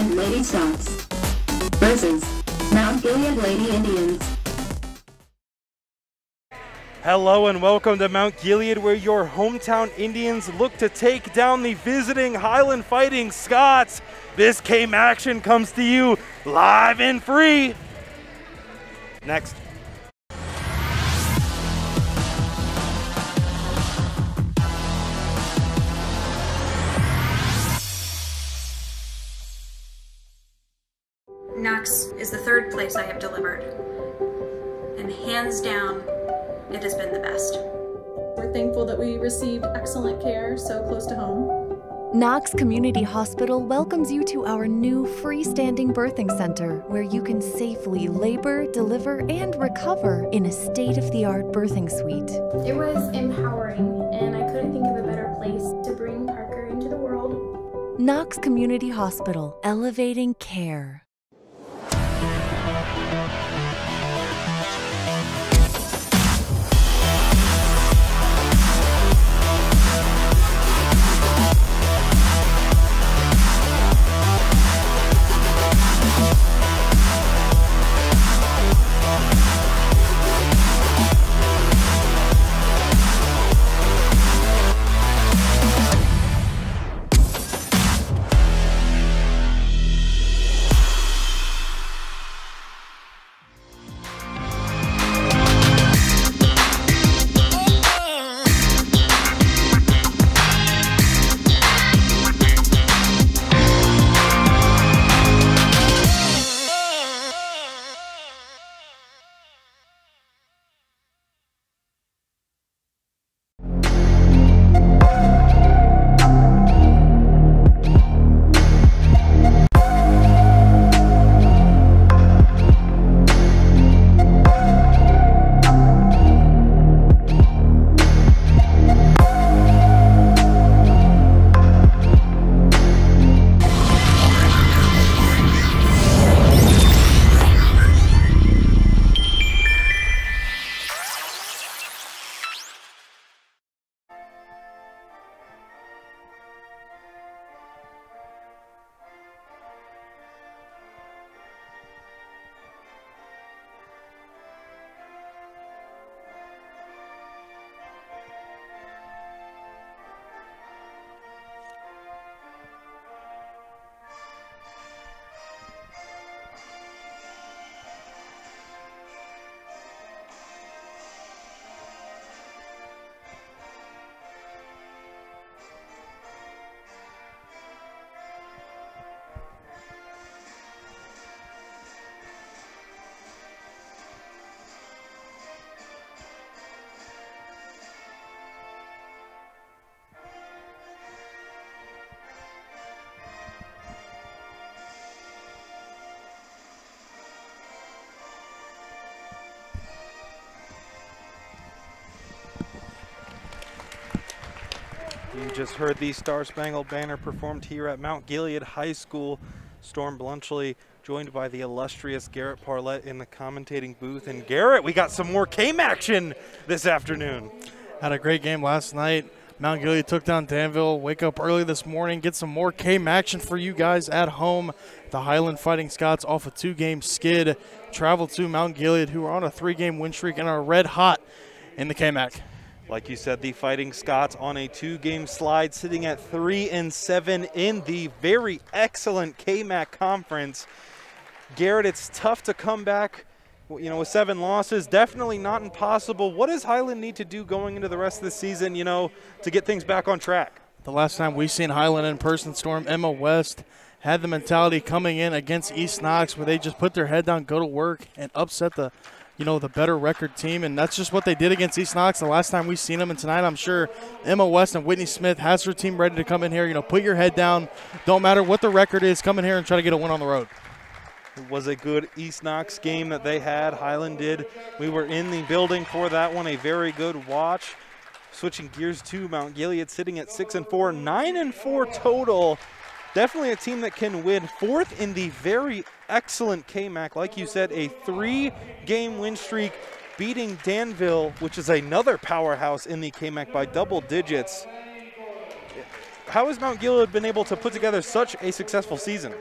Highland Lady Sox versus Mount Gilead Lady Indians. Hello and welcome to Mount Gilead, where your hometown Indians look to take down the visiting Highland Fighting Scots. This KMAC action comes to you live and free. Next. Knox is the third place I have delivered, and hands down, it has been the best. We're thankful that we received excellent care so close to home. Knox Community Hospital welcomes you to our new freestanding birthing center, where you can safely labor, deliver, and recover in a state-of-the-art birthing suite. It was empowering, and I couldn't think of a better place to bring Parker into the world. Knox Community Hospital, elevating care. You just heard the Star Spangled Banner performed here at Mount Gilead High School. Storm Blunchley joined by the illustrious Garrett Parlett in the commentating booth. And Garrett, we got some more KMAC action this afternoon. Had a great game last night. Mount Gilead took down Danville. Wake up early this morning, get some more KMAC action for you guys at home. The Highland Fighting Scots off a 2-game skid travel to Mount Gilead, who are on a 3-game win streak and are red hot in the KMAC. Like you said, the Fighting Scots on a 2-game slide, sitting at 3-7 in the very excellent KMAC conference. Garrett, it's tough to come back, with 7 losses. Definitely not impossible. What does Highland need to do going into the rest of the season, to get things back on track? The last time we seen Highland in person, Storm, Emma West had the mentality coming in against East Knox where they just put their head down, go to work, and upset the better record team, and that's just what they did against East Knox the last time we seen them. And tonight, I'm sure Emma West and Whitney Smith has her team ready to come in here. Put your head down. Don't matter what the record is. Come in here and try to get a win on the road. It was a good East Knox game that they had. Highland did. We were in the building for that one. A very good watch. Switching gears to Mount Gilead, sitting at 6-4, 9-4 total. Definitely a team that can win. 4th in the very excellent KMAC. Like you said, a 3-game win streak, beating Danville, which is another powerhouse in the KMAC, by double digits. How has Mount Gilead been able to put together such a successful season?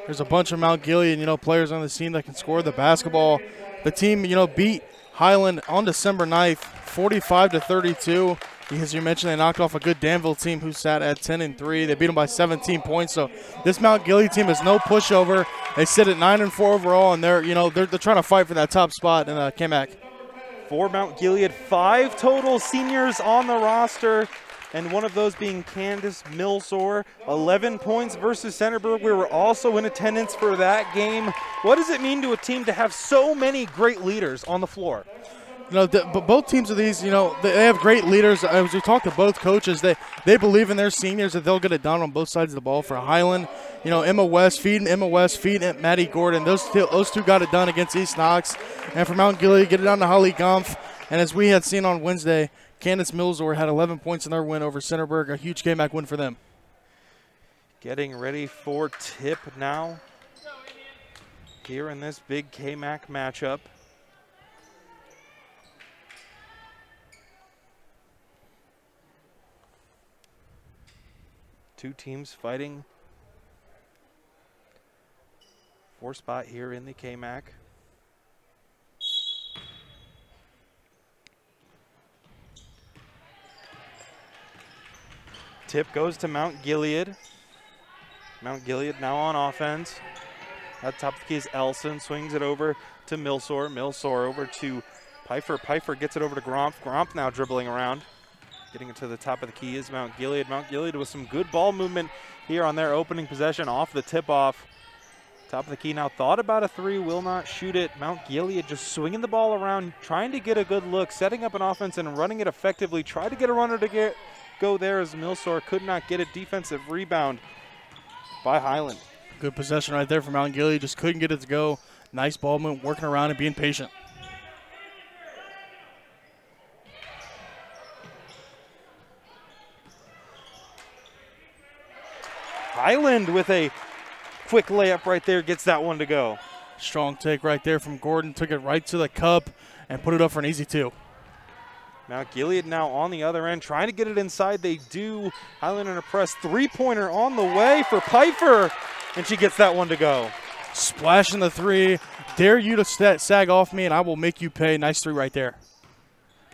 There's a bunch of Mount Gilead, players on the team that can score the basketball. The team, beat Highland on December 9th, 45-32. As you mentioned, they knocked off a good Danville team who sat at 10-3. They beat them by 17 points. So this Mount Gilead team is no pushover. They sit at 9-4 overall, and they're trying to fight for that top spot in KMAC. For Mount Gilead, 5 total seniors on the roster, and one of those being Candace Milsor. 11 points versus Centerburg. We were also in attendance for that game. What does it mean to a team to have so many great leaders on the floor? But both teams of these, they have great leaders. As we talked to both coaches, they believe in their seniors that they'll get it done on both sides of the ball. For Highland, Emma West, feeding Maddie Gordon. Those two got it done against East Knox. And for Mount Gilead, get it down to Holly Gumpf. And as we had seen on Wednesday, Candace Milsor had 11 points in their win over Centerburg, a huge KMAC win for them. Getting ready for tip now here in this big KMAC matchup. Two teams fighting for spot here in the KMAC. Tip goes to Mount Gilead. Mount Gilead now on offense. At top of the key is Elson, swings it over to Milsor. Milsor over to Pfeiffer. Pfeiffer gets it over to Grompf. Grompf now dribbling around. Getting it to the top of the key is Mount Gilead. Mount Gilead with some good ball movement here on their opening possession off the tip-off. Top of the key now thought about a three, will not shoot it. Mount Gilead just swinging the ball around, trying to get a good look, setting up an offense and running it effectively. Tried to get a runner to go there as Milsor could not get it. Defensive rebound by Highland. Good possession right there for Mount Gilead. Just couldn't get it to go. Nice ball movement, working around and being patient. Highland with a quick layup right there, gets that one to go. Strong take right there from Gordon. Took it right to the cup and put it up for an easy 2. Mount Gilead now on the other end, trying to get it inside. They do. Highland in a press. Three-pointer on the way for Pfeiffer, and she gets that one to go. Splashing the 3. Dare you to sag off me, and I will make you pay. Nice 3 right there.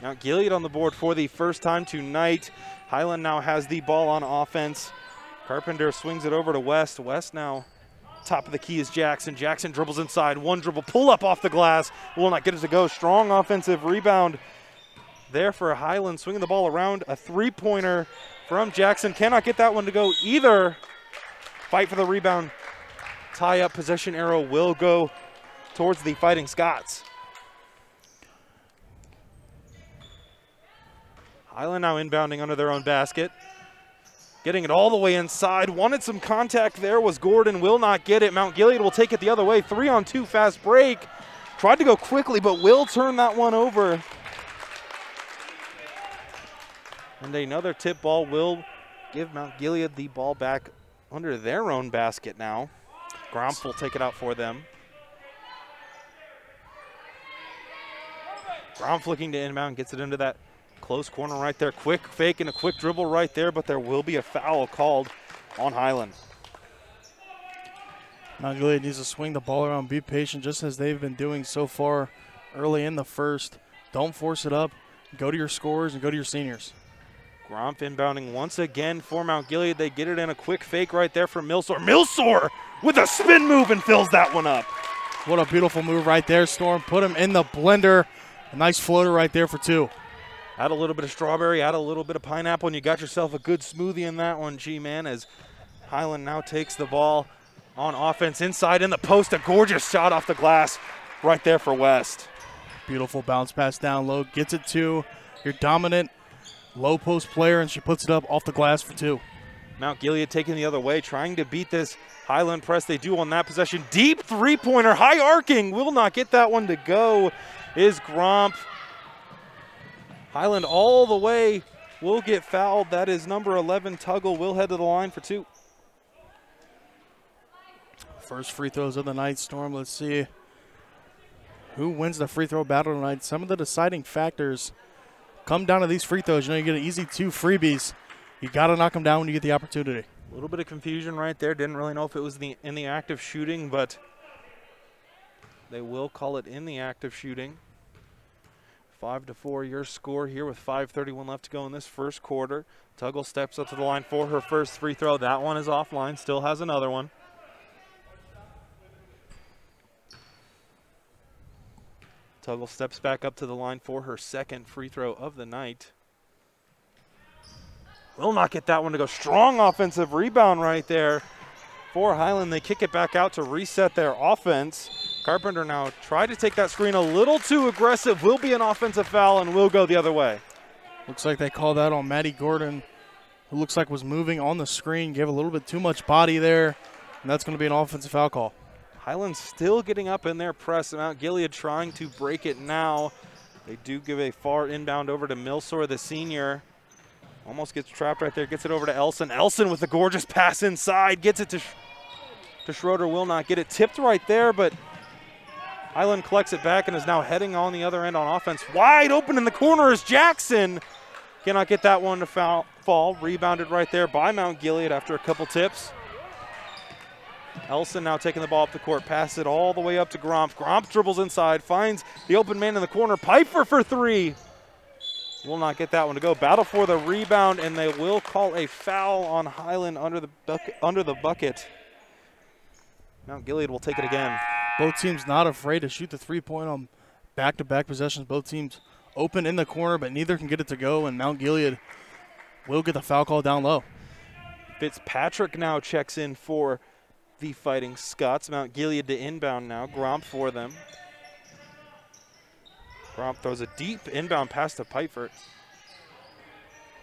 Mount Gilead on the board for the first time tonight. Highland now has the ball on offense. Carpenter swings it over to West. West now, top of the key is Jackson. Jackson dribbles inside. One dribble, pull up off the glass. Will not get it to go. Strong offensive rebound there for Highland. Swinging the ball around. A three-pointer from Jackson. Cannot get that one to go either. Fight for the rebound. Tie-up possession arrow will go towards the Fighting Scots. Highland now inbounding under their own basket. Getting it all the way inside. Wanted some contact there was Gordon. Will not get it. Mount Gilead will take it the other way. 3-on-2 fast break. Tried to go quickly, but will turn that one over. And another tip ball will give Mount Gilead the ball back under their own basket now. Grompf will take it out for them. Grompf looking to inbound, gets it into that close corner right there. Quick fake and a quick dribble right there, but there will be a foul called on Highland. Mount Gilead needs to swing the ball around, be patient, just as they've been doing so far early in the first. Don't force it up. Go to your scorers and go to your seniors. Grompf inbounding once again for Mount Gilead. They get it in a quick fake right there for Milsor. Milsor with a spin move and fills that one up. What a beautiful move right there, Storm. Put him in the blender. A nice floater right there for 2. Add a little bit of strawberry, add a little bit of pineapple, and you got yourself a good smoothie in that one, G-Man, as Highland now takes the ball on offense inside in the post. A gorgeous shot off the glass right there for West. Beautiful bounce pass down low. Gets it to your dominant low post player, and she puts it up off the glass for 2. Mount Gilead taking the other way, trying to beat this Highland press. They do on that possession. Deep three-pointer, high arcing. Will not get that one to go is Grompf. Highland all the way will get fouled. That is number 11, Tuggle, will head to the line for 2. First free throws of the night, Storm. Let's see who wins the free throw battle tonight. Some of the deciding factors come down to these free throws. You get an easy 2 freebies. You got to knock them down when you get the opportunity. A little bit of confusion right there. Didn't really know if it was in the act of shooting, but they will call it in the act of shooting. 5-4 your score here with 5:31 left to go in this first quarter. Tuggle steps up to the line for her first free throw. That one is offline, still has another one. Tuggle steps back up to the line for her second free throw of the night. Will not get that one to go. Strong offensive rebound right there for Highland. They kick it back out to reset their offense. Carpenter now tried to take that screen a little too aggressive. Will be an offensive foul and will go the other way. Looks like they called that on Maddie Gordon, who looks like was moving on the screen, gave a little bit too much body there, and that's going to be an offensive foul call. Highland still getting up in their press. Mount Gilead trying to break it now. They do give a far inbound over to Milsor, the senior. Almost gets trapped right there, gets it over to Elson. Elson with a gorgeous pass inside, gets it to Schroeder, will not get it tipped right there, but Highland collects it back and is now heading on the other end on offense. Wide open in the corner is Jackson. Cannot get that one to fall. Rebounded right there by Mount Gilead after a couple tips. Elson now taking the ball up the court, pass it all the way up to Gromp. Gromp dribbles inside, finds the open man in the corner. Piper for three. Will not get that one to go. Battle for the rebound, and they will call a foul on Highland under the bucket. Mount Gilead will take it again. Both teams not afraid to shoot the three-point on back-to-back possessions. Both teams open in the corner, but neither can get it to go, and Mount Gilead will get the foul call down low. Fitzpatrick now checks in for the Fighting Scots. Mount Gilead to inbound now. Gromp for them. Gromp throws a deep inbound pass to Pifert.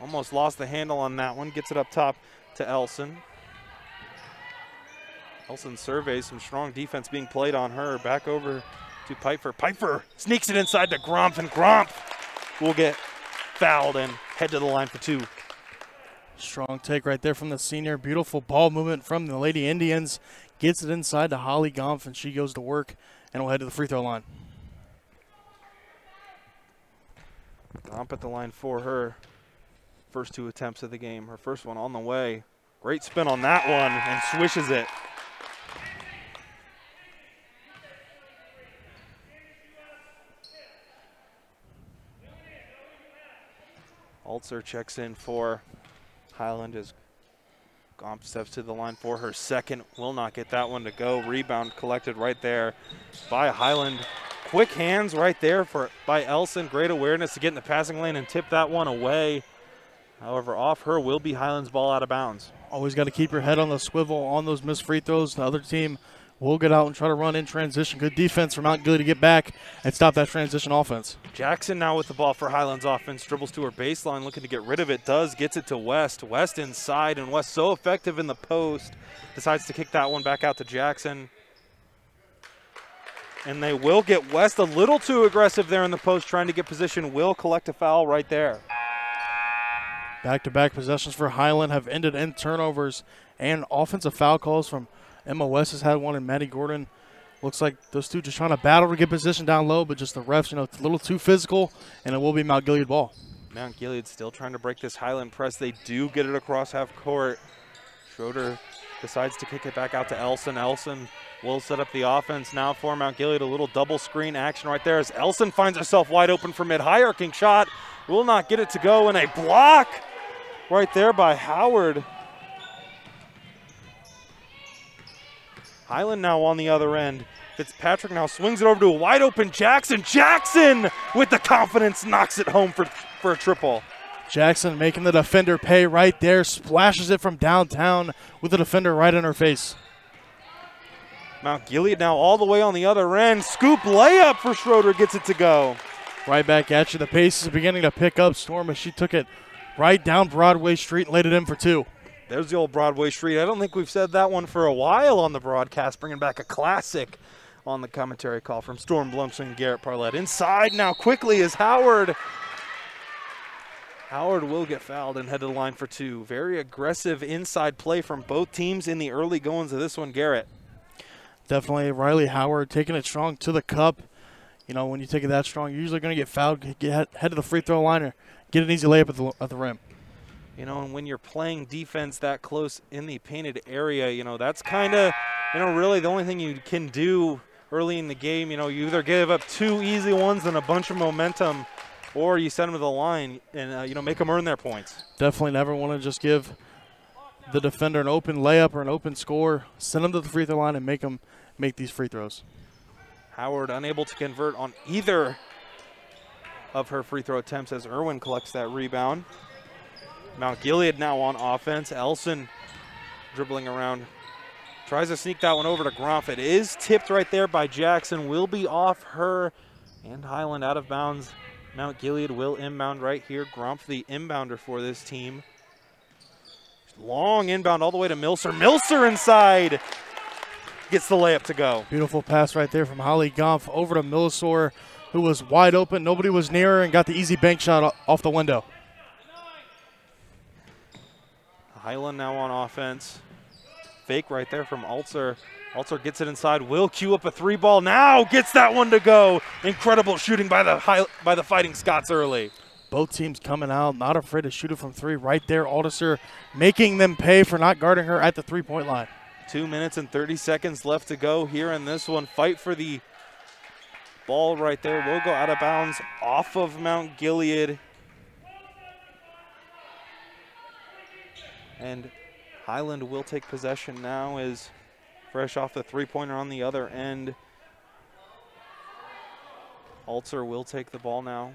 Almost lost the handle on that one. Gets it up top to Elson. Elson surveys some strong defense being played on her. Back over to Piper. Piper sneaks it inside to Gromp, and Gromp will get fouled and head to the line for two. Strong take right there from the senior. Beautiful ball movement from the Lady Indians. Gets it inside to Holly Gompf, and she goes to work and will head to the free throw line. Gromp at the line for her first two attempts of the game. Her first one on the way. Great spin on that one and swishes it. Altzer checks in for Highland as Gomp steps to the line for her second. Will not get that one to go. Rebound collected right there by Highland. Quick hands right there by Elson. Great awareness to get in the passing lane and tip that one away. However, off her will be Highland's ball out of bounds. Always got to keep your head on the swivel on those missed free throws. The other team will get out and try to run in transition. Good defense from Mount Gilead to get back and stop that transition offense. Jackson now with the ball for Highland's offense. Dribbles to her baseline, looking to get rid of it. Gets it to West. West inside, and West so effective in the post. Decides to kick that one back out to Jackson. And they will get West a little too aggressive there in the post, trying to get position. Will collect a foul right there. Back-to-back possessions for Highland have ended in turnovers and offensive foul calls from Emma West has had one, and Maddie Gordon. Looks like those two just trying to battle to get position down low, but just the refs, it's a little too physical, and it will be Mount Gilead ball. Mount Gilead still trying to break this Highland press. They do get it across half court. Schroeder decides to kick it back out to Elson. Elson will set up the offense now for Mount Gilead. A little double screen action right there as Elson finds herself wide open for mid. High arcing shot. Will not get it to go, and a block right there by Howard. Highland now on the other end. Fitzpatrick now swings it over to a wide open Jackson. Jackson with the confidence knocks it home for a triple. Jackson making the defender pay right there. Splashes it from downtown with the defender right in her face. Mount Gilead now all the way on the other end. Scoop layup for Schroeder, gets it to go. Right back at you. The pace is beginning to pick up. Storm as she took it right down Broadway Street and laid it in for two. There's the old Broadway Street. I don't think we've said that one for a while on the broadcast, bringing back a classic on the commentary call from Storm Blumsen and Garrett Parlett. Inside now quickly is Howard. Howard will get fouled and head to the line for two. Very aggressive inside play from both teams in the early goings of this one, Garrett. Definitely Riley Howard taking it strong to the cup. When you take it that strong, you're usually going to get fouled, head to the free throw line or get an easy layup at the rim. You know, and when you're playing defense that close in the painted area, you know, that's kind of, you know, really the only thing you can do early in the game. You know, you either give up 2 easy ones and a bunch of momentum, or you send them to the line and, you know, make them earn their points. Definitely never want to just give the defender an open layup or an open score. Send them to the free throw line and make them make these free throws. Howard unable to convert on either of her free throw attempts as Irwin collects that rebound. Mount Gilead now on offense. Elson dribbling around. Tries to sneak that one over to Gromph. It is tipped right there by Jackson. Will be off her. And Highland out of bounds. Mount Gilead will inbound right here. Gromph the inbounder for this team. Long inbound all the way to Milser. Milser inside. Gets the layup to go. Beautiful pass right there from Holly Gomph over to Millisor, who was wide open. Nobody was near her and got the easy bank shot off the window. Highland now on offense. Fake right there from Altzer. Altzer gets it inside. Will cue up a 3-ball. Now gets that one to go. Incredible shooting by the Fighting Scots early. Both teams coming out, not afraid to shoot it from 3 right there. Aldiser making them pay for not guarding her at the 3-point line. 2 minutes and 30 seconds left to go here in this one. Fight for the ball right there. Will go out of bounds off of Mount Gilead. And Highland will take possession now as fresh off the 3-pointer on the other end. Altzer will take the ball now.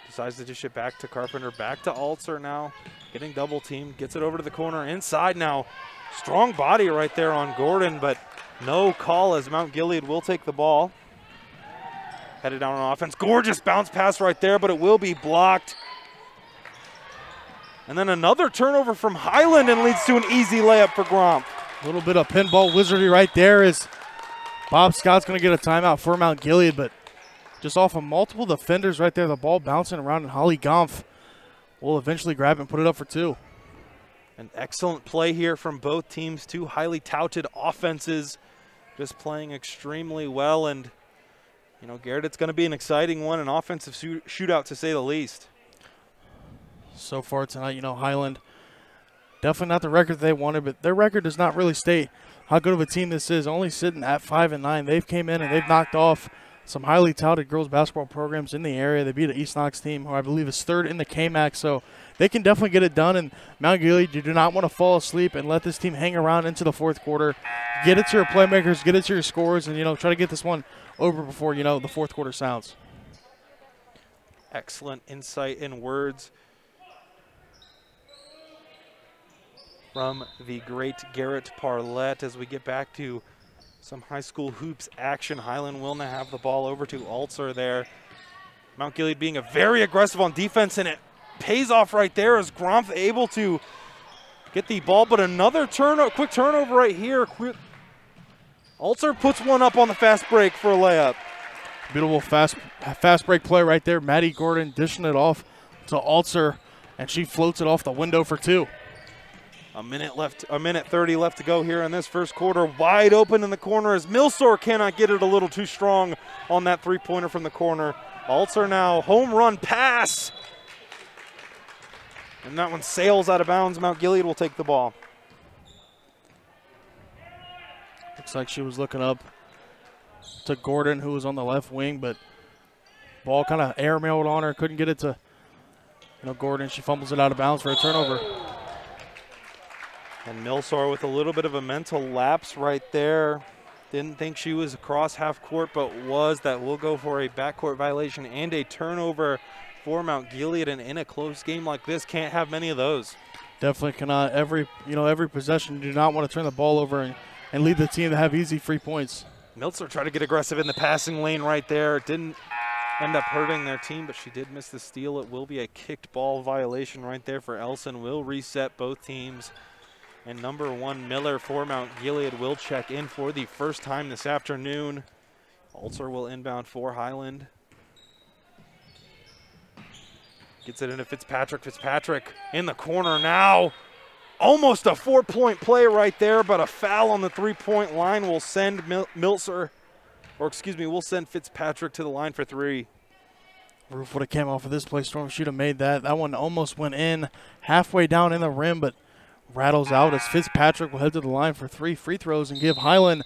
Decides to dish it back to Carpenter, back to Altzer now. Getting double teamed, gets it over to the corner, inside now. Strong body right there on Gordon, but no call as Mount Gilead will take the ball. Headed down on offense. Gorgeous bounce pass right there, but it will be blocked. And then another turnover from Highland and leads to an easy layup for Gromph. A little bit of pinball wizardry right there as Bob Scott's going to get a timeout for Mount Gilead, but just off of multiple defenders right there, the ball bouncing around, and Holly Gomph will eventually grab and put it up for 2. An excellent play here from both teams. 2 highly touted offenses just playing extremely well. And, you know, Garrett, it's going to be an exciting one, an offensive shootout to say the least. So far tonight, you know, Highland, definitely not the record they wanted, but their record does not really state how good of a team this is. Only sitting at 5-9. They've came in and they've knocked off some highly touted girls basketball programs in the area. They beat an East Knox team who I believe is 3rd in the KMAC, so they can definitely get it done. And Mount Gilead, you do not want to fall asleep and let this team hang around into the 4th quarter. Get it to your playmakers, get it to your scorers, and, you know, try to get this one over before, you know, the 4th quarter sounds. Excellent insight and words from the great Garrett Parlett as we get back to some high school hoops action. Highland will now have the ball over to Altzer there. Mount Gilead being very aggressive on defense, and it pays off right there as Gromph able to get the ball, but another quick turnover right here. Altzer puts one up on the fast break for a layup. Beautiful fast break play right there. Maddie Gordon dishing it off to Altzer, and she floats it off the window for 2. A minute 30 left to go here in this first quarter. Wide open in the corner as Milsor cannot get it a little too strong on that 3-pointer from the corner. Altzer now, home run pass. And that one sails out of bounds. Mount Gilead will take the ball. Looks like she was looking up to Gordon, who was on the left wing, but ball kind of airmailed on her. Couldn't get it to, you know, Gordon. She fumbles it out of bounds for a turnover. And Milsor with a little bit of a mental lapse right there. Didn't think she was across half court, but was. That will go for a backcourt violation and a turnover for Mount Gilead. And in a close game like this, can't have many of those. Definitely cannot. Every possession, you do not want to turn the ball over and lead the team to have easy free points. Milsor tried to get aggressive in the passing lane right there. Didn't end up hurting their team, but she did miss the steal. It will be a kicked ball violation right there for Elson. Will reset both teams. And number 1, Miller for Mount Gilead will check in for the first time this afternoon. Altzer will inbound for Highland. Gets it into Fitzpatrick. Fitzpatrick in the corner now. Almost a 4-point play right there, but a foul on the 3-point line will send will send Fitzpatrick to the line for 3. Roof would have came off of this play. Storm should have made that. That one almost went in halfway down in the rim, but rattles out as Fitzpatrick will head to the line for 3 free throws and give Highland,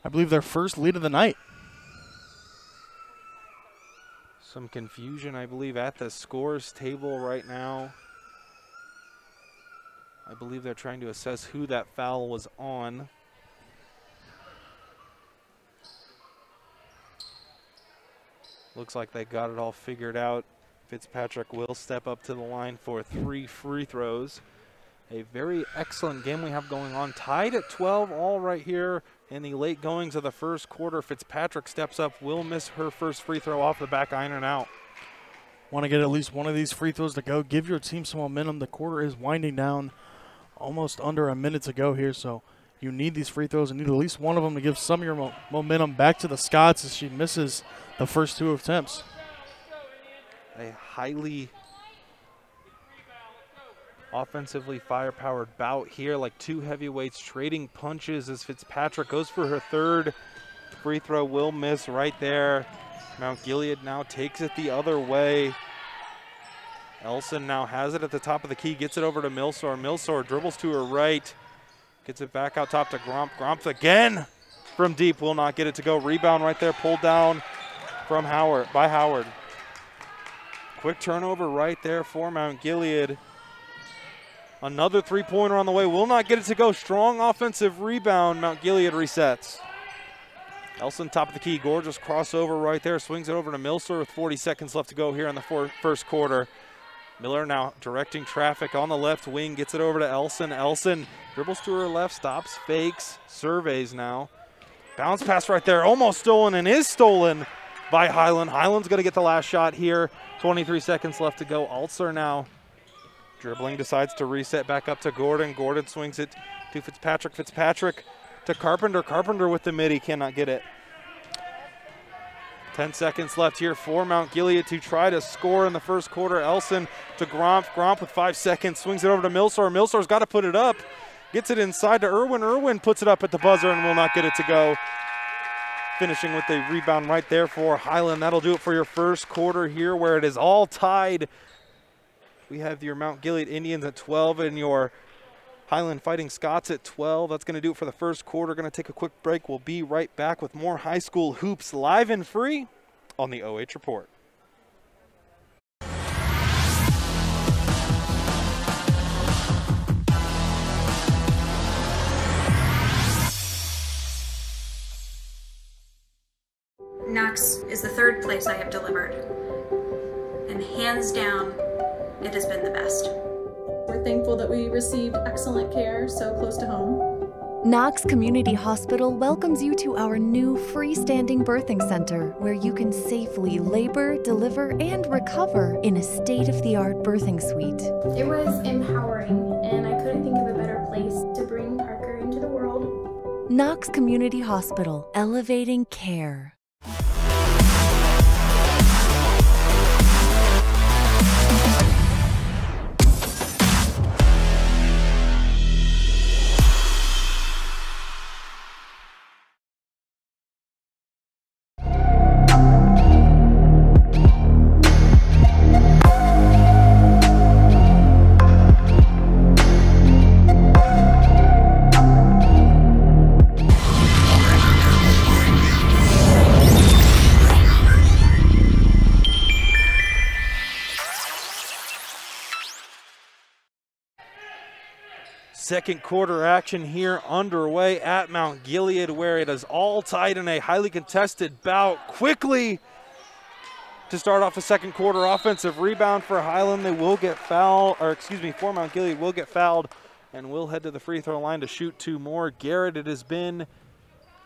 I believe, their first lead of the night. Some confusion, I believe, at the scores table right now. I believe they're trying to assess who that foul was on. Looks like they got it all figured out. Fitzpatrick will step up to the line for 3 free throws. A very excellent game we have going on. Tied at 12, all right here in the late goings of the first quarter. Fitzpatrick steps up, will miss her first free throw off the back iron and out. Want to get at least one of these free throws to go. Give your team some momentum. The quarter is winding down. Almost under a minute to go here, so you need these free throws and need at least one of them to give some of your momentum back to the Scots as she misses the first 2 attempts. A highly offensively firepowered bout here, like 2 heavyweights trading punches as Fitzpatrick goes for her 3rd free throw, will miss right there. Mount Gilead now takes it the other way. Elson now has it at the top of the key, gets it over to Milsor. Milsor dribbles to her right, gets it back out top to Gromp. Gromp again from deep, will not get it to go. Rebound right there, pulled down from Howard. Quick turnover right there for Mount Gilead. Another 3-pointer on the way, will not get it to go. Strong offensive rebound, Mount Gilead resets. Elson top of the key, gorgeous crossover right there, swings it over to Milsor with 40 seconds left to go here in the first quarter. Miller now directing traffic on the left wing, gets it over to Elson. Elson dribbles to her left, stops, fakes, surveys now. Bounce pass right there, almost stolen and is stolen by Highland. Highland's going to get the last shot here. 23 seconds left to go. Alzer now dribbling, decides to reset back up to Gordon. Gordon swings it to Fitzpatrick. Fitzpatrick to Carpenter. Carpenter with the mid, he cannot get it. 10 seconds left here for Mount Gilead to try to score in the first quarter. Elson to Gromp. Gromp with 5 seconds, swings it over to Milsor. Milsor's got to put it up. Gets it inside to Irwin. Irwin puts it up at the buzzer and will not get it to go. Finishing with a rebound right there for Highland. That'll do it for your first quarter here, where it is all tied. We have your Mount Gilead Indians at 12 and your Highland Fighting Scots at 12. That's going to do it for the first quarter. Going to take a quick break. We'll be right back with more high school hoops live and free on the OH Report. Knox is the 3rd place I have delivered, and hands down, it has been the best. We're thankful that we received excellent care so close to home. Knox Community Hospital welcomes you to our new freestanding birthing center, where you can safely labor, deliver, and recover in a state-of-the-art birthing suite. It was empowering, and I couldn't think of a better place to bring Parker into the world. Knox Community Hospital, elevating care. Second quarter action here underway at Mount Gilead, where it is all tied in a highly contested bout. Quickly to start off the second quarter, offensive rebound for Highland. They will get fouled, or excuse me, for Mount Gilead will get fouled and will head to the free throw line to shoot 2 more. Garrett, it has been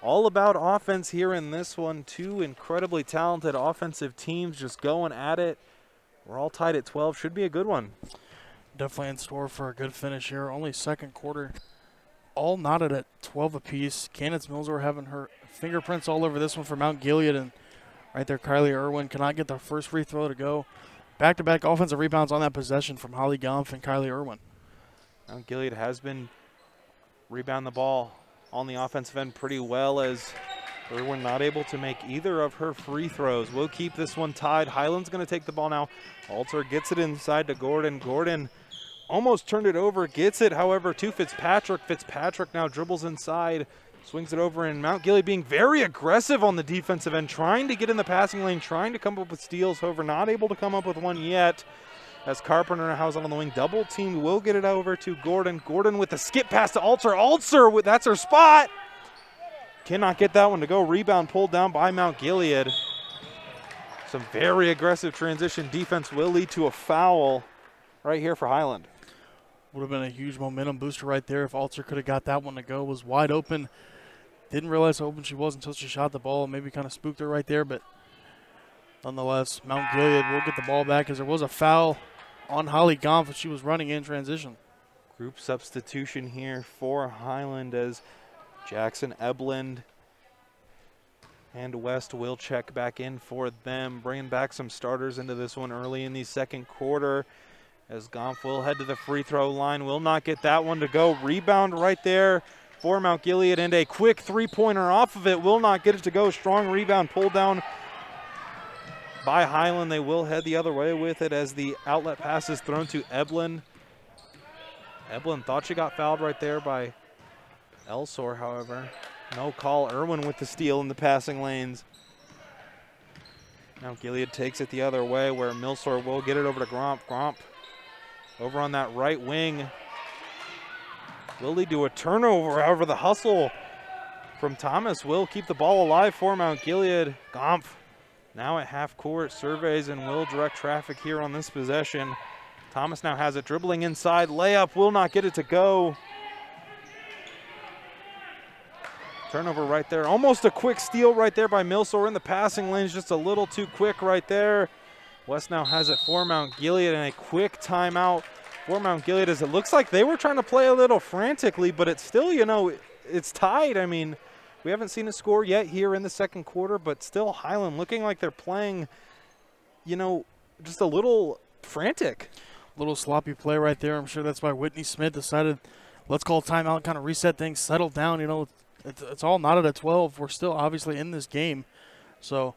all about offense here in this one. 2 incredibly talented offensive teams just going at it. We're all tied at 12. Should be a good one. Definitely in store for a good finish here. Only second quarter, all knotted at 12 apiece. Candace Milsor having her fingerprints all over this one for Mount Gilead, and right there, Kylie Irwin cannot get the first free throw to go. Back-to-back offensive rebounds on that possession from Holly Gumpf and Kylie Irwin. Mount Gilead has been rebound the ball on the offensive end pretty well, as Irwin not able to make either of her free throws. We'll keep this one tied. Highland's going to take the ball now. Alter gets it inside to Gordon. Gordon almost turned it over, gets it, however, to Fitzpatrick. Fitzpatrick now dribbles inside, swings it over, and Mount Gilead being very aggressive on the defensive end, trying to get in the passing lane, trying to come up with steals, however, not able to come up with one yet. As Carpenter has it on the wing, double team, will get it over to Gordon. Gordon with the skip pass to Alter. Alter, that's her spot. Cannot get that one to go. Rebound pulled down by Mount Gilead. Some very aggressive transition defense will lead to a foul right here for Highland. Would have been a huge momentum booster right there if Alter could have got that one to go. Was wide open. Didn't realize how open she was until she shot the ball. Maybe kind of spooked her right there, but nonetheless, Mount Gilead will get the ball back as there was a foul on Holly Gompf as she was running in transition. Group substitution here for Highland as Jackson Ebland and West will check back in for them, bringing back some starters into this one early in the second quarter. As Gompf will head to the free throw line, will not get that one to go. Rebound right there for Mount Gilead, and a quick three-pointer off of it. Will not get it to go. Strong rebound pulled down by Highland. They will head the other way with it as the outlet pass is thrown to Eblin. Eblin thought she got fouled right there by Elsor, however. No call. Irwin with the steal in the passing lanes. Mount Gilead takes it the other way where Milsor will get it over to Gromp. Gromp over on that right wing will lead to a turnover. However, the hustle from Thomas will keep the ball alive for Mount Gilead. Gompf now at half court, surveys and will direct traffic here on this possession. Thomas now has it dribbling inside. Layup will not get it to go. Turnover right there. Almost a quick steal right there by Milsor in the passing lanes. Just a little too quick right there. West now has it for Mount Gilead, and a quick timeout for Mount Gilead as it looks like they were trying to play a little frantically, but it's still, you know, it's tied. I mean, we haven't seen a score yet here in the second quarter, but still Highland looking like they're playing, you know, just a little frantic. A little sloppy play right there. I'm sure that's why Whitney Smith decided, let's call timeout, kind of reset things, settle down. You know, it's all knotted at 12. We're still obviously in this game. So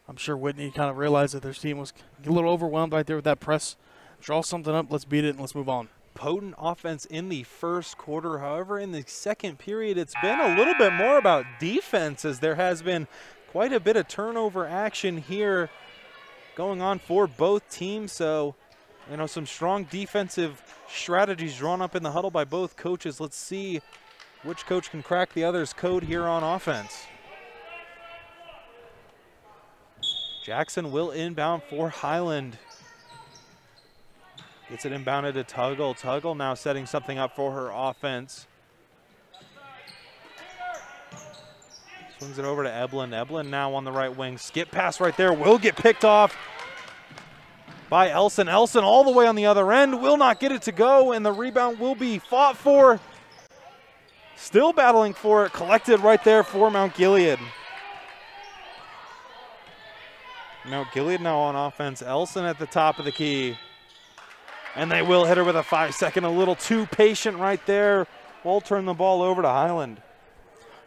I'm sure Whitney kind of realized that their team was a little overwhelmed right there with that press. Draw something up, let's beat it, and let's move on. Potent offense in the first quarter. However, in the second period, it's been a little bit more about defense as there has been quite a bit of turnover action here going on for both teams. So, you know, some strong defensive strategies drawn up in the huddle by both coaches. Let's see which coach can crack the other's code here on offense. Jackson will inbound for Highland. Gets it inbounded to Tuggle. Tuggle now setting something up for her offense. Swings it over to Eblin. Eblin now on the right wing. Skip pass right there. Will get picked off by Elson. Elson all the way on the other end. Will not get it to go, and the rebound will be fought for. Still battling for it. Collected right there for Mount Gilead. Mount Gilead now on offense. Elson at the top of the key. And they will hit her with a 5-second. A little too patient right there. Will turn the ball over to Highland.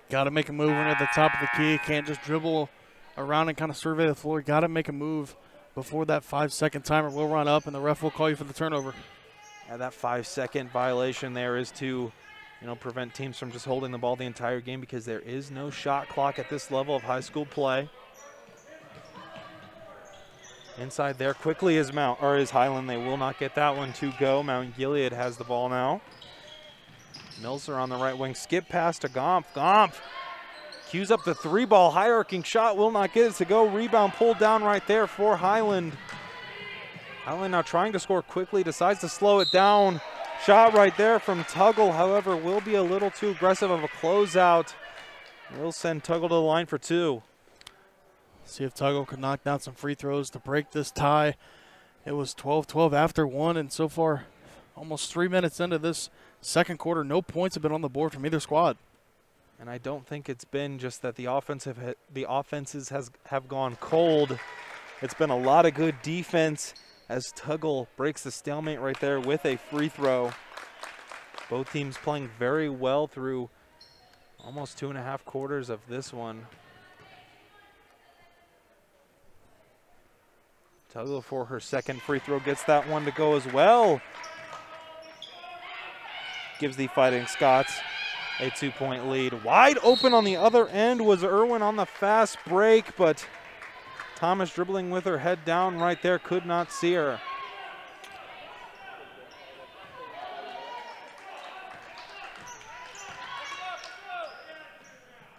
Got to make a move in at the top of the key. Can't just dribble around and kind of survey the floor. Got to make a move before that 5-second timer will run up, and the ref will call you for the turnover. Yeah, that 5-second violation there is to, you know, prevent teams from just holding the ball the entire game because there is no shot clock at this level of high school play. Inside there quickly is Highland. They will not get that one to go. Mount Gilead has the ball now. Milser on the right wing. Skip pass to Gompf. Gompf cues up the three ball. High arcing shot. Will not get it to go. Rebound pulled down right there for Highland. Highland now trying to score quickly. Decides to slow it down. Shot right there from Tuggle. However, will be a little too aggressive of a closeout. Will send Tuggle to the line for two. See if Tuggle can knock down some free throws to break this tie. It was 12-12 after one, and so far almost 3 minutes into this second quarter, no points have been on the board from either squad. And I don't think it's been just that the offenses have gone cold. It's been a lot of good defense as Tuggle breaks the stalemate right there with a free throw. Both teams playing very well through almost 2.5 quarters of this one. Tuggle for her second free throw, gets that one to go as well. Gives the Fighting Scots a 2-point lead. Wide open on the other end was Irwin on the fast break, but Thomas dribbling with her head down right there, could not see her.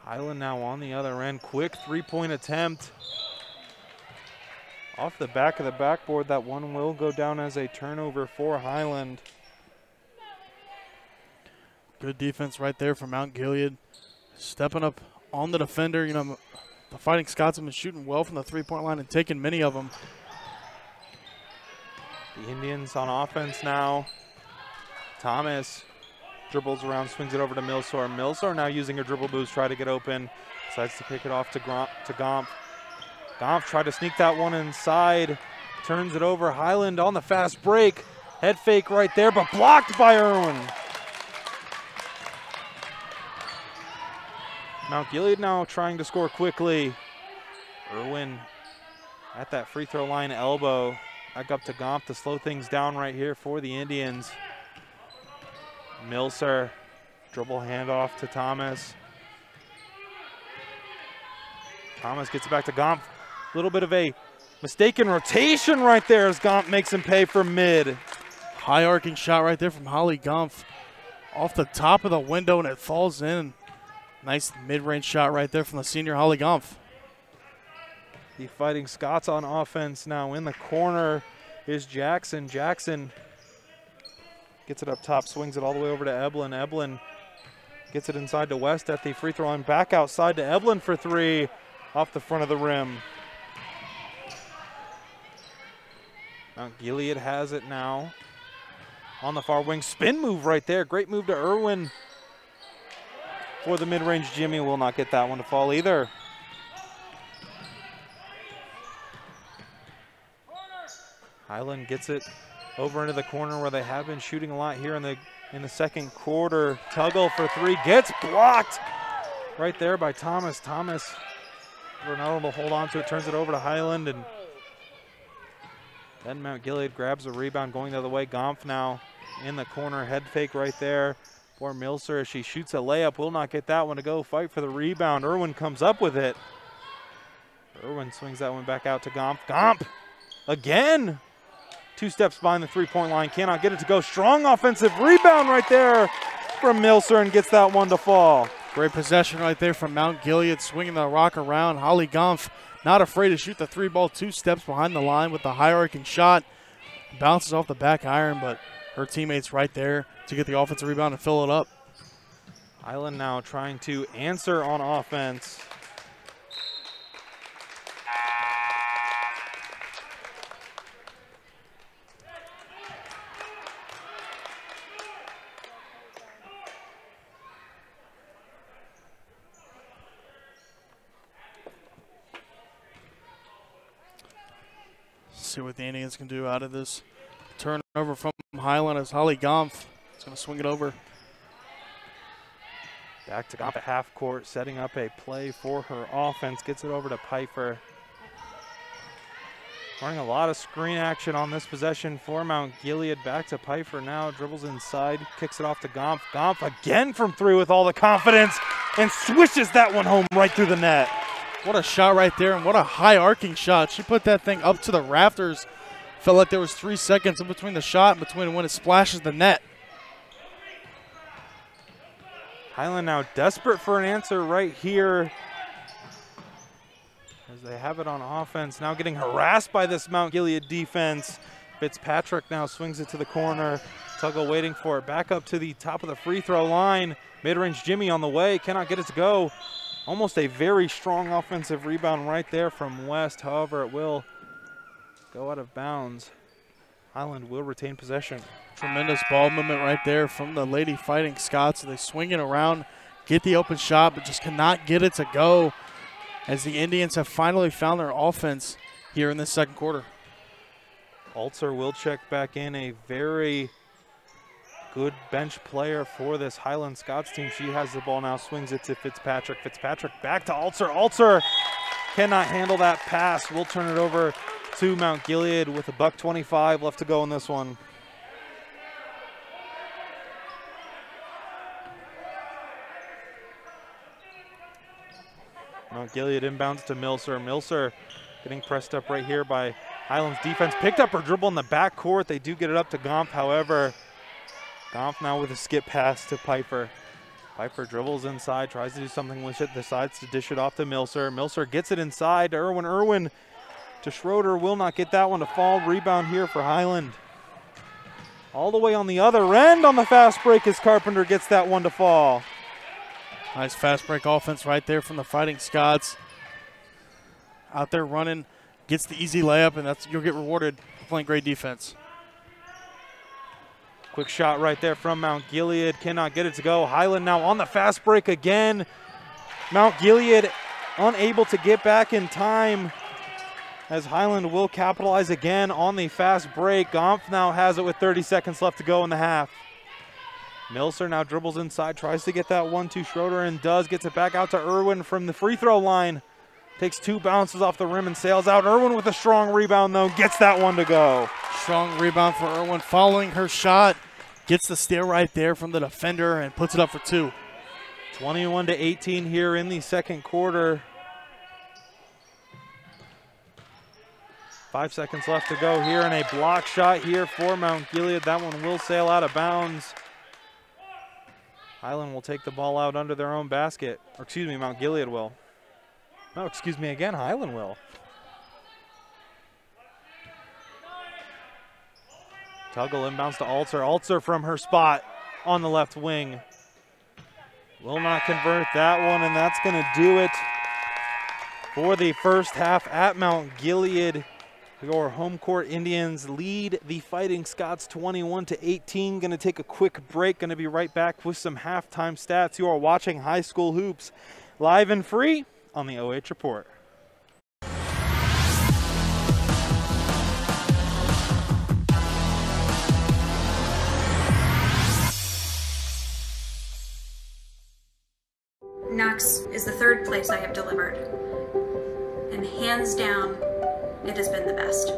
Highland now on the other end, quick three-point attempt. Off the back of the backboard, that one will go down as a turnover for Highland. Good defense right there from Mount Gilead. Stepping up on the defender. You know, the Fighting Scots have been shooting well from the three-point line and taking many of them. The Indians on offense now. Thomas dribbles around, swings it over to Milsor. Milsor now using her dribble boost, try to get open. Decides to kick it off to Gomp. Gomp tried to sneak that one inside. Turns it over. Highland on the fast break. Head fake right there, but blocked by Irwin. Mount Gilead now trying to score quickly. Irwin at that free throw line elbow. Back up to Gomp to slow things down right here for the Indians. Milser, dribble handoff to Thomas. Thomas gets it back to Gomp. A little bit of a mistaken rotation right there as Gomp makes him pay for mid. High arcing shot right there from Holly Gumpf. Off the top of the window and it falls in. Nice mid-range shot right there from the senior Holly Gumpf. The Fighting Scots on offense now. In the corner is Jackson. Jackson gets it up top, swings it all the way over to Eblin. Eblin gets it inside to West at the free throw line. Back outside to Eblin for three off the front of the rim. Mount Gilead has it now. On the far wing, spin move right there. Great move to Irwin for the mid-range. Jimmy will not get that one to fall either. Highland gets it over into the corner where they have been shooting a lot here in the second quarter. Tuggle for three, gets blocked right there by Thomas. Thomas, Ronaldo will hold on to it, turns it over to Highland, and then Mount Gilead grabs a rebound going the other way. Gomp now in the corner, head fake right there for Milser as she shoots a layup. Will not get that one to go. Fight for the rebound. Irwin comes up with it. Irwin swings that one back out to Gomp. Gomp again. 2 steps behind the three-point line. Cannot get it to go. Strong offensive rebound right there from Milser and gets that one to fall. Great possession right there from Mount Gilead, swinging the rock around. Holly Gumpf not afraid to shoot the three ball 2 steps behind the line with the high arcing shot. Bounces off the back iron, but her teammates right there to get the offensive rebound and fill it up. Highland now trying to answer on offense. See what the Indians can do out of this turnover from Highland as Holly Gumpf is going to swing it over. Back to Gomp at half court, setting up a play for her offense. Gets it over to Piper. Running a lot of screen action on this possession for Mount Gilead. Back to Piper now, dribbles inside, kicks it off to Gomp. Gomp again from three with all the confidence and swishes that one home right through the net. What a shot right there, and what a high arcing shot. She put that thing up to the rafters. Felt like there was 3 seconds in between the shot and between when it splashes the net. Highland now desperate for an answer right here as they have it on offense. Now getting harassed by this Mount Gilead defense. Fitzpatrick now swings it to the corner. Tuggle waiting for it. Back up to the top of the free throw line. Mid-range Jimmy on the way. Cannot get it to go. Almost a very strong offensive rebound right there from West. However, it will go out of bounds. Highland will retain possession. Tremendous ball movement right there from the Lady Fighting Scots. They swing it around, get the open shot, but just cannot get it to go as the Indians have finally found their offense here in this second quarter. Altzer will check back in, a very good bench player for this Highland Scots team. She has the ball now, swings it to Fitzpatrick. Fitzpatrick back to Altzer. Altzer cannot handle that pass. We'll turn it over to Mount Gilead with $1:25 left to go in this one. Mount Gilead inbounds to Milser. Milser getting pressed up right here by Highland's defense. Picked up her dribble in the backcourt. They do get it up to Gompf, however. Gompf now with a skip pass to Piper. Piper dribbles inside, tries to do something with it, decides to dish it off to Milser. Milser gets it inside to Irwin. Irwin to Schroeder, will not get that one to fall. Rebound here for Highland. All the way on the other end on the fast break as Carpenter gets that one to fall. Nice fast break offense right there from the Fighting Scots. Out there running, gets the easy layup, and you'll get rewarded for playing great defense. Quick shot right there from Mount Gilead, cannot get it to go. Highland now on the fast break again. Mount Gilead unable to get back in time as Highland will capitalize again on the fast break. Gompf now has it with 30 seconds left to go in the half. Milser now dribbles inside, tries to get that one to Schroeder and does, gets it back out to Irwin from the free throw line. Takes 2 bounces off the rim and sails out. Irwin with a strong rebound though, gets that one to go. Strong rebound for Irwin, following her shot. Gets the steal right there from the defender and puts it up for 2. 21-18 here in the second quarter. 5 seconds left to go here, and a block shot here for Mount Gilead. That one will sail out of bounds. Highland will take the ball out under their own basket. Or excuse me, Mount Gilead will. No, excuse me again, Highland will. Tuggle inbounds to Alter. Alter from her spot on the left wing. Will not convert that one, and that's going to do it for the first half at Mount Gilead. Your home court Indians lead the Fighting Scots 21-18. Going to take a quick break. Going to be right back with some halftime stats. You are watching High School Hoops live and free on the OH Report. Knox is the third place I have delivered, and hands down, it has been the best.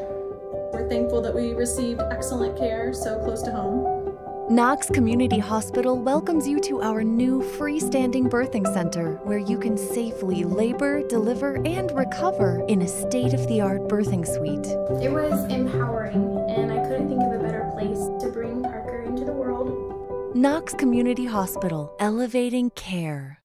We're thankful that we received excellent care so close to home. Knox Community Hospital welcomes you to our new freestanding birthing center where you can safely labor, deliver, and recover in a state-of-the-art birthing suite. It was empowering, and I couldn't think of a better place to bring Parker into the world. Knox Community Hospital, elevating care.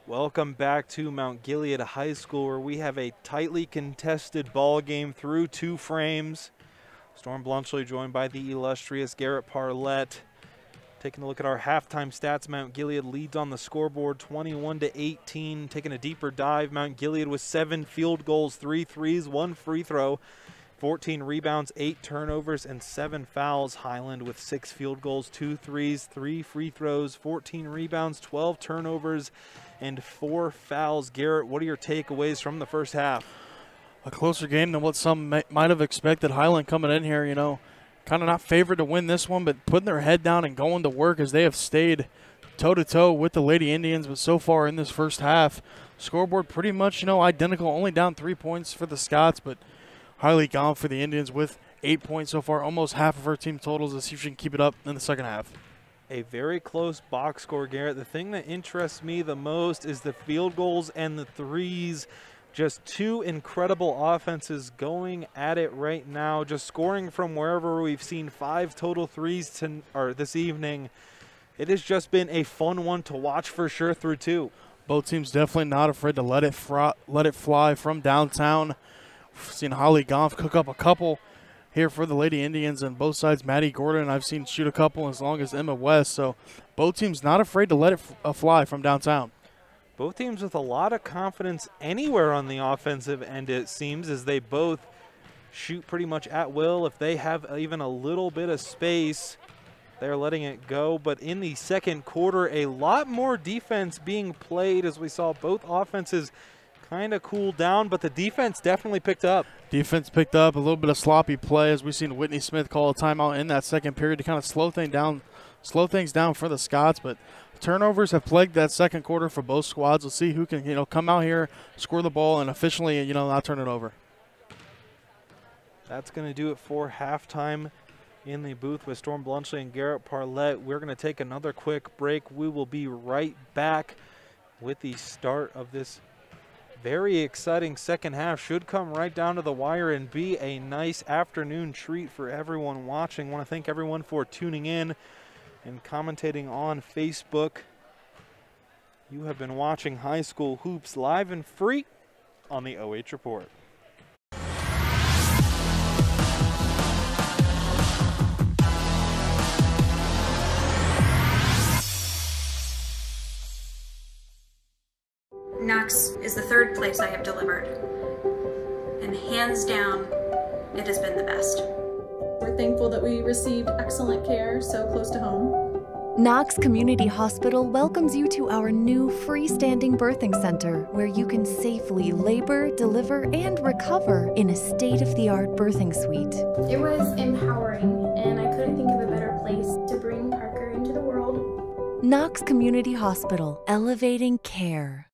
Welcome back to Mount Gilead High School, where we have a tightly contested ball game through 2 frames. Storm Blunchley joined by the illustrious Garrett Parlett. Taking a look at our halftime stats, Mount Gilead leads on the scoreboard 21-18. Taking a deeper dive, Mount Gilead with 7 field goals, 3 threes, 1 free throw, 14 rebounds, 8 turnovers, and 7 fouls. Highland with 6 field goals, 2 threes, 3 free throws, 14 rebounds, 12 turnovers, and 4 fouls. Garrett, what are your takeaways from the first half? A closer game than what some might have expected. Highland coming in here, kind of not favored to win this one, but putting their head down and going to work as they have stayed toe-to-toe with the Lady Indians. But so far in this first half, scoreboard pretty much, identical, only down 3 points for the Scots, but highly gone for the Indians with 8 points so far, almost half of our team totals. Let's see if we can keep it up in the second half. A very close box score, Garrett. The thing that interests me the most is the field goals and the threes. Just 2 incredible offenses going at it right now, just scoring from wherever. We've seen 5 total threes this evening. It has just been a fun one to watch for sure through 2. Both teams definitely not afraid to let it fly from downtown. We've seen Holly Goff cook up a couple here for the Lady Indians, and both sides, Maddie Gordon, I've seen shoot a couple as long as Emma West. So both teams not afraid to let it fly from downtown. Both teams with a lot of confidence anywhere on the offensive end, it seems, as they both shoot pretty much at will. If they have even a little bit of space, they're letting it go. But in the second quarter, a lot more defense being played, as we saw both offenses kind of cool down, but the defense definitely picked up. Defense picked up, a little bit of sloppy play, as we've seen Whitney Smith call a timeout in that second period to kind of slow things down for the Scots. But turnovers have plagued that second quarter for both squads. We'll see who can, come out here, score the ball, and efficiently, not turn it over. That's going to do it for halftime in the booth with Storm Blunchley and Garrett Parlett. We're going to take another quick break. We will be right back with the start of this very exciting second half. Should come right down to the wire and be a nice afternoon treat for everyone watching. Want to thank everyone for tuning in and commentating on Facebook. You have been watching High School Hoops live and free on the OH Report. Knox is the 3rd place I have delivered, and hands down, it has been the best. We're thankful that we received excellent care so close to home. Knox Community Hospital welcomes you to our new freestanding birthing center, where you can safely labor, deliver, and recover in a state-of-the-art birthing suite. It was empowering, and I couldn't think of a better place to bring Parker into the world. Knox Community Hospital, elevating care.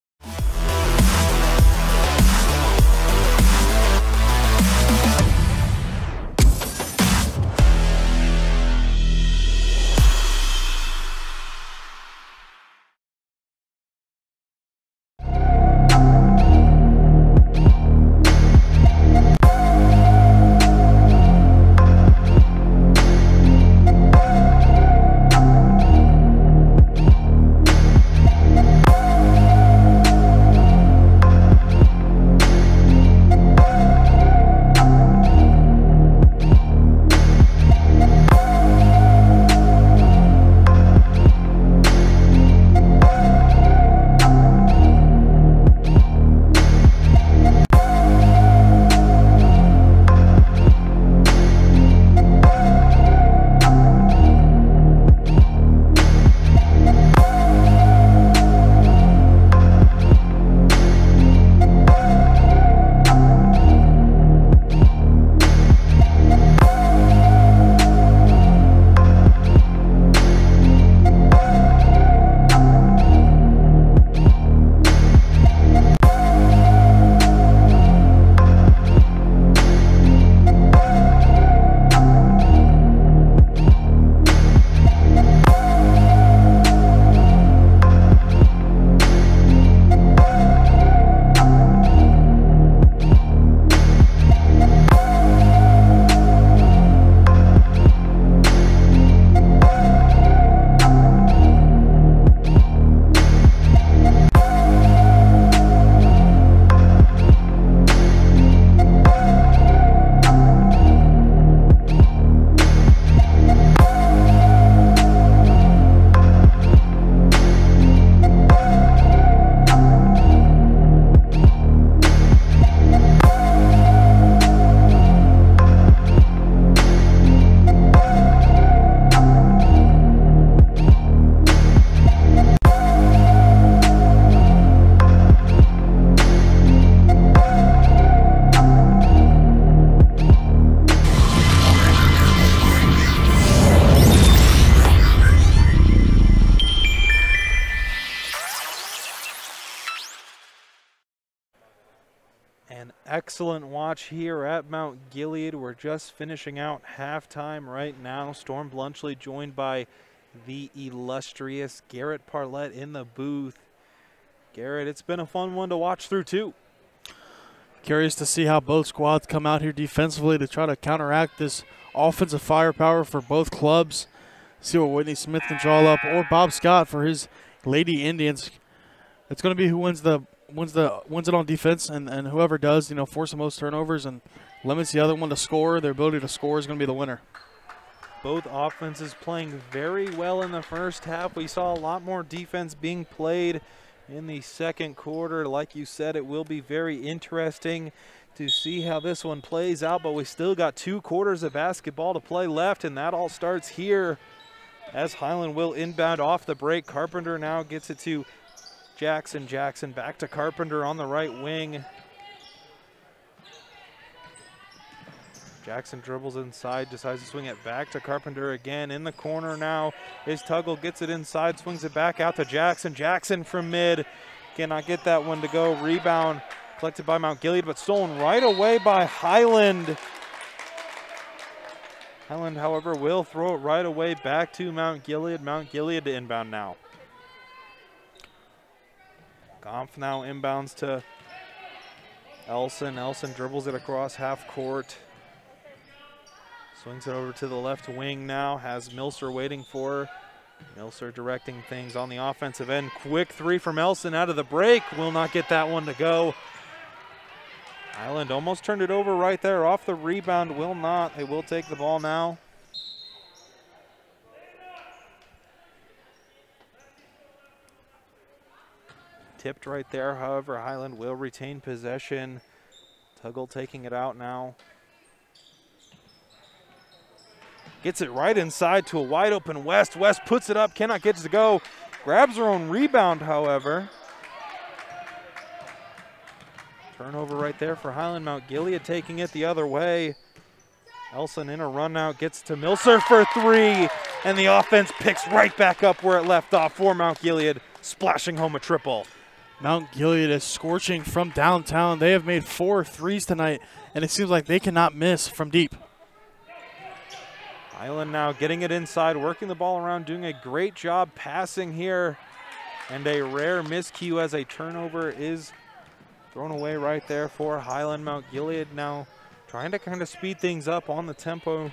excellent watch here at Mount Gilead. We're just finishing out halftime right now. Storm Blunchley joined by the illustrious Garrett Parlett in the booth. Garrett, it's been a fun one to watch through too. Curious to see how both squads come out here defensively to try to counteract this offensive firepower for both clubs. See what Whitney Smith can draw up, or Bob Scott for his Lady Indians. It's going to be who wins it on defense, and whoever does, force the most turnovers and limits the other one to score. Their ability to score is going to be the winner. Both offenses playing very well in the first half. We saw a lot more defense being played in the second quarter. Like you said, it will be very interesting to see how this one plays out, but we still got 2 quarters of basketball to play left, and that all starts here as Highland will inbound off the break. Carpenter now gets it to Jackson. Jackson back to Carpenter on the right wing. Jackson dribbles inside, decides to swing it back to Carpenter again. In the corner now is Tuggle, gets it inside, swings it back out to Jackson. Jackson from mid, cannot get that one to go. Rebound collected by Mount Gilead, but stolen right away by Highland. Highland, however, will throw it right away back to Mount Gilead. Mount Gilead to inbound now. Gompf now inbounds to Elson. Elson dribbles it across half court. Swings it over to the left wing now. Has Milser waiting for her. Milser directing things on the offensive end. Quick 3 from Elson out of the break. Will not get that one to go. Highland almost turned it over right there off the rebound. Will not. They will take the ball now. Tipped right there, however, Highland will retain possession. Tuggle taking it out now. Gets it right inside to a wide open West. West puts it up, cannot get it to go. Grabs her own rebound, however. Turnover right there for Highland. Mount Gilead taking it the other way. Elson in a run now, gets to Milser for 3, and the offense picks right back up where it left off for Mount Gilead, splashing home a triple. Mount Gilead is scorching from downtown. They have made 4 threes tonight, and it seems like they cannot miss from deep. Highland now getting it inside, working the ball around, doing a great job passing here, and a rare miscue as a turnover is thrown away right there for Highland. Mount Gilead now trying to kind of speed things up on the tempo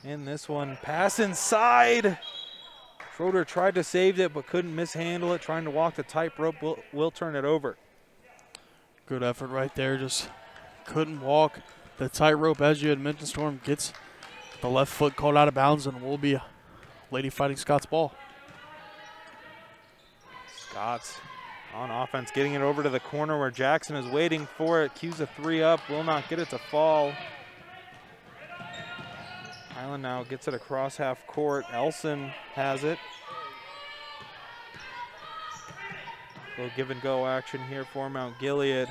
in this one. Pass inside. Schroeder tried to save it but couldn't mishandle it. Trying to walk the tightrope, will turn it over. Good effort right there. Just couldn't walk the tightrope. As you had mentioned, Storm gets the left foot called out of bounds and will be Lady Fighting Scots ball. Scots on offense, getting it over to the corner where Jackson is waiting for it. Cues a 3 up, will not get it to fall. Highland now gets it across half court. Elson has it. Little give and go action here for Mount Gilead.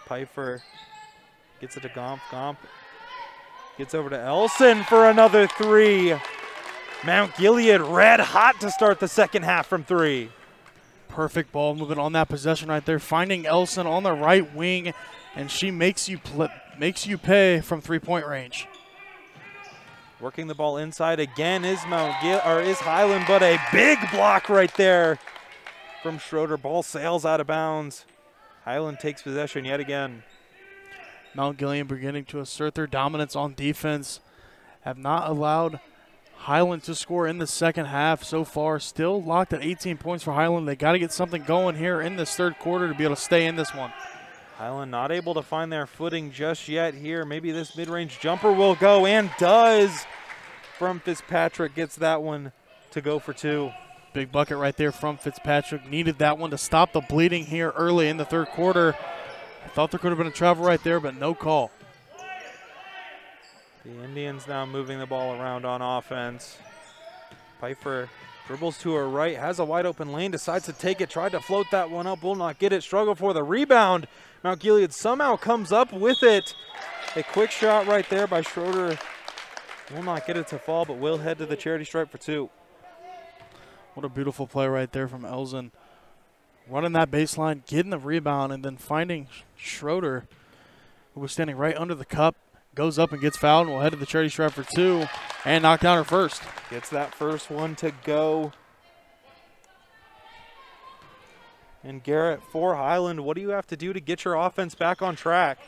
Pfeiffer gets it to Gompf. Gompf gets over to Elson for another 3. Mount Gilead red hot to start the second half from 3. Perfect ball movement on that possession right there. Finding Elson on the right wing, and she makes you pay from 3-point range. Working the ball inside again is Highland, but a big block right there from Schroeder. Ball sails out of bounds. Highland takes possession yet again. Mount Gilead beginning to assert their dominance on defense. Have not allowed Highland to score in the second half so far. Still locked at 18 points for Highland. They got to get something going here in this third quarter to be able to stay in this one. Highland not able to find their footing just yet here. Maybe this mid-range jumper will go, and does from Fitzpatrick. Gets that one to go for 2. Big bucket right there from Fitzpatrick. Needed that one to stop the bleeding here early in the third quarter. I thought there could have been a travel right there, but no call. The Indians now moving the ball around on offense. Pfeiffer dribbles to her right, has a wide open lane, decides to take it, tried to float that one up, will not get it, struggle for the rebound. Mount Gilead somehow comes up with it. A quick shot right there by Schroeder. Will not get it to fall, but will head to the charity stripe for 2. What a beautiful play right there from Elson. running that baseline, getting the rebound, and then finding Schroeder, who was standing right under the cup, goes up and gets fouled, and will head to the charity stripe for 2 and knock down her first. Gets that first one to go. And Garrett, for Highland, what do you have to do to get your offense back on track?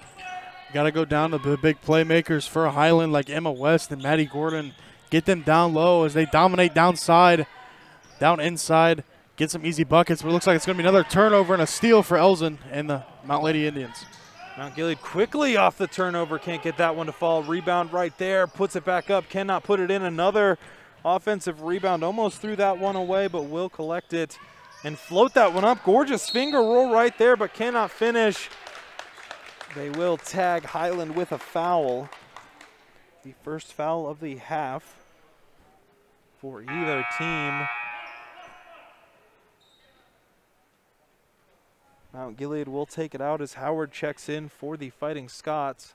Got to go down to the big playmakers for Highland like Emma West and Maddie Gordon. Get them down low as they dominate downside, down inside, get some easy buckets. But it looks like it's going to be another turnover and a steal for Elzen and the Mount Lady Indians. Mount Gilead quickly off the turnover, can't get that one to fall. Rebound right there, puts it back up, cannot put it in. Another offensive rebound, almost threw that one away, but will collect it and float that one up. Gorgeous finger roll right there, but cannot finish. They will tag Highland with a foul. The first foul of the half for either team. Mount Gilead will take it out as Howard checks in for the Fighting Scots.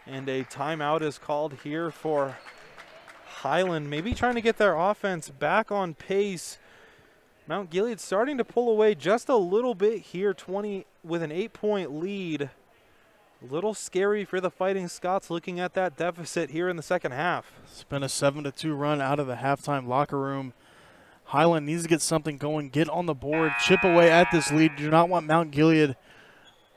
And a timeout is called here for Highland, maybe trying to get their offense back on pace. Mount Gilead starting to pull away just a little bit here, 20 with an 8-point lead. A little scary for the Fighting Scots looking at that deficit here in the second half. It's been a 7-2 run out of the halftime locker room. Highland needs to get something going, get on the board, chip away at this lead. Do not want Mount Gilead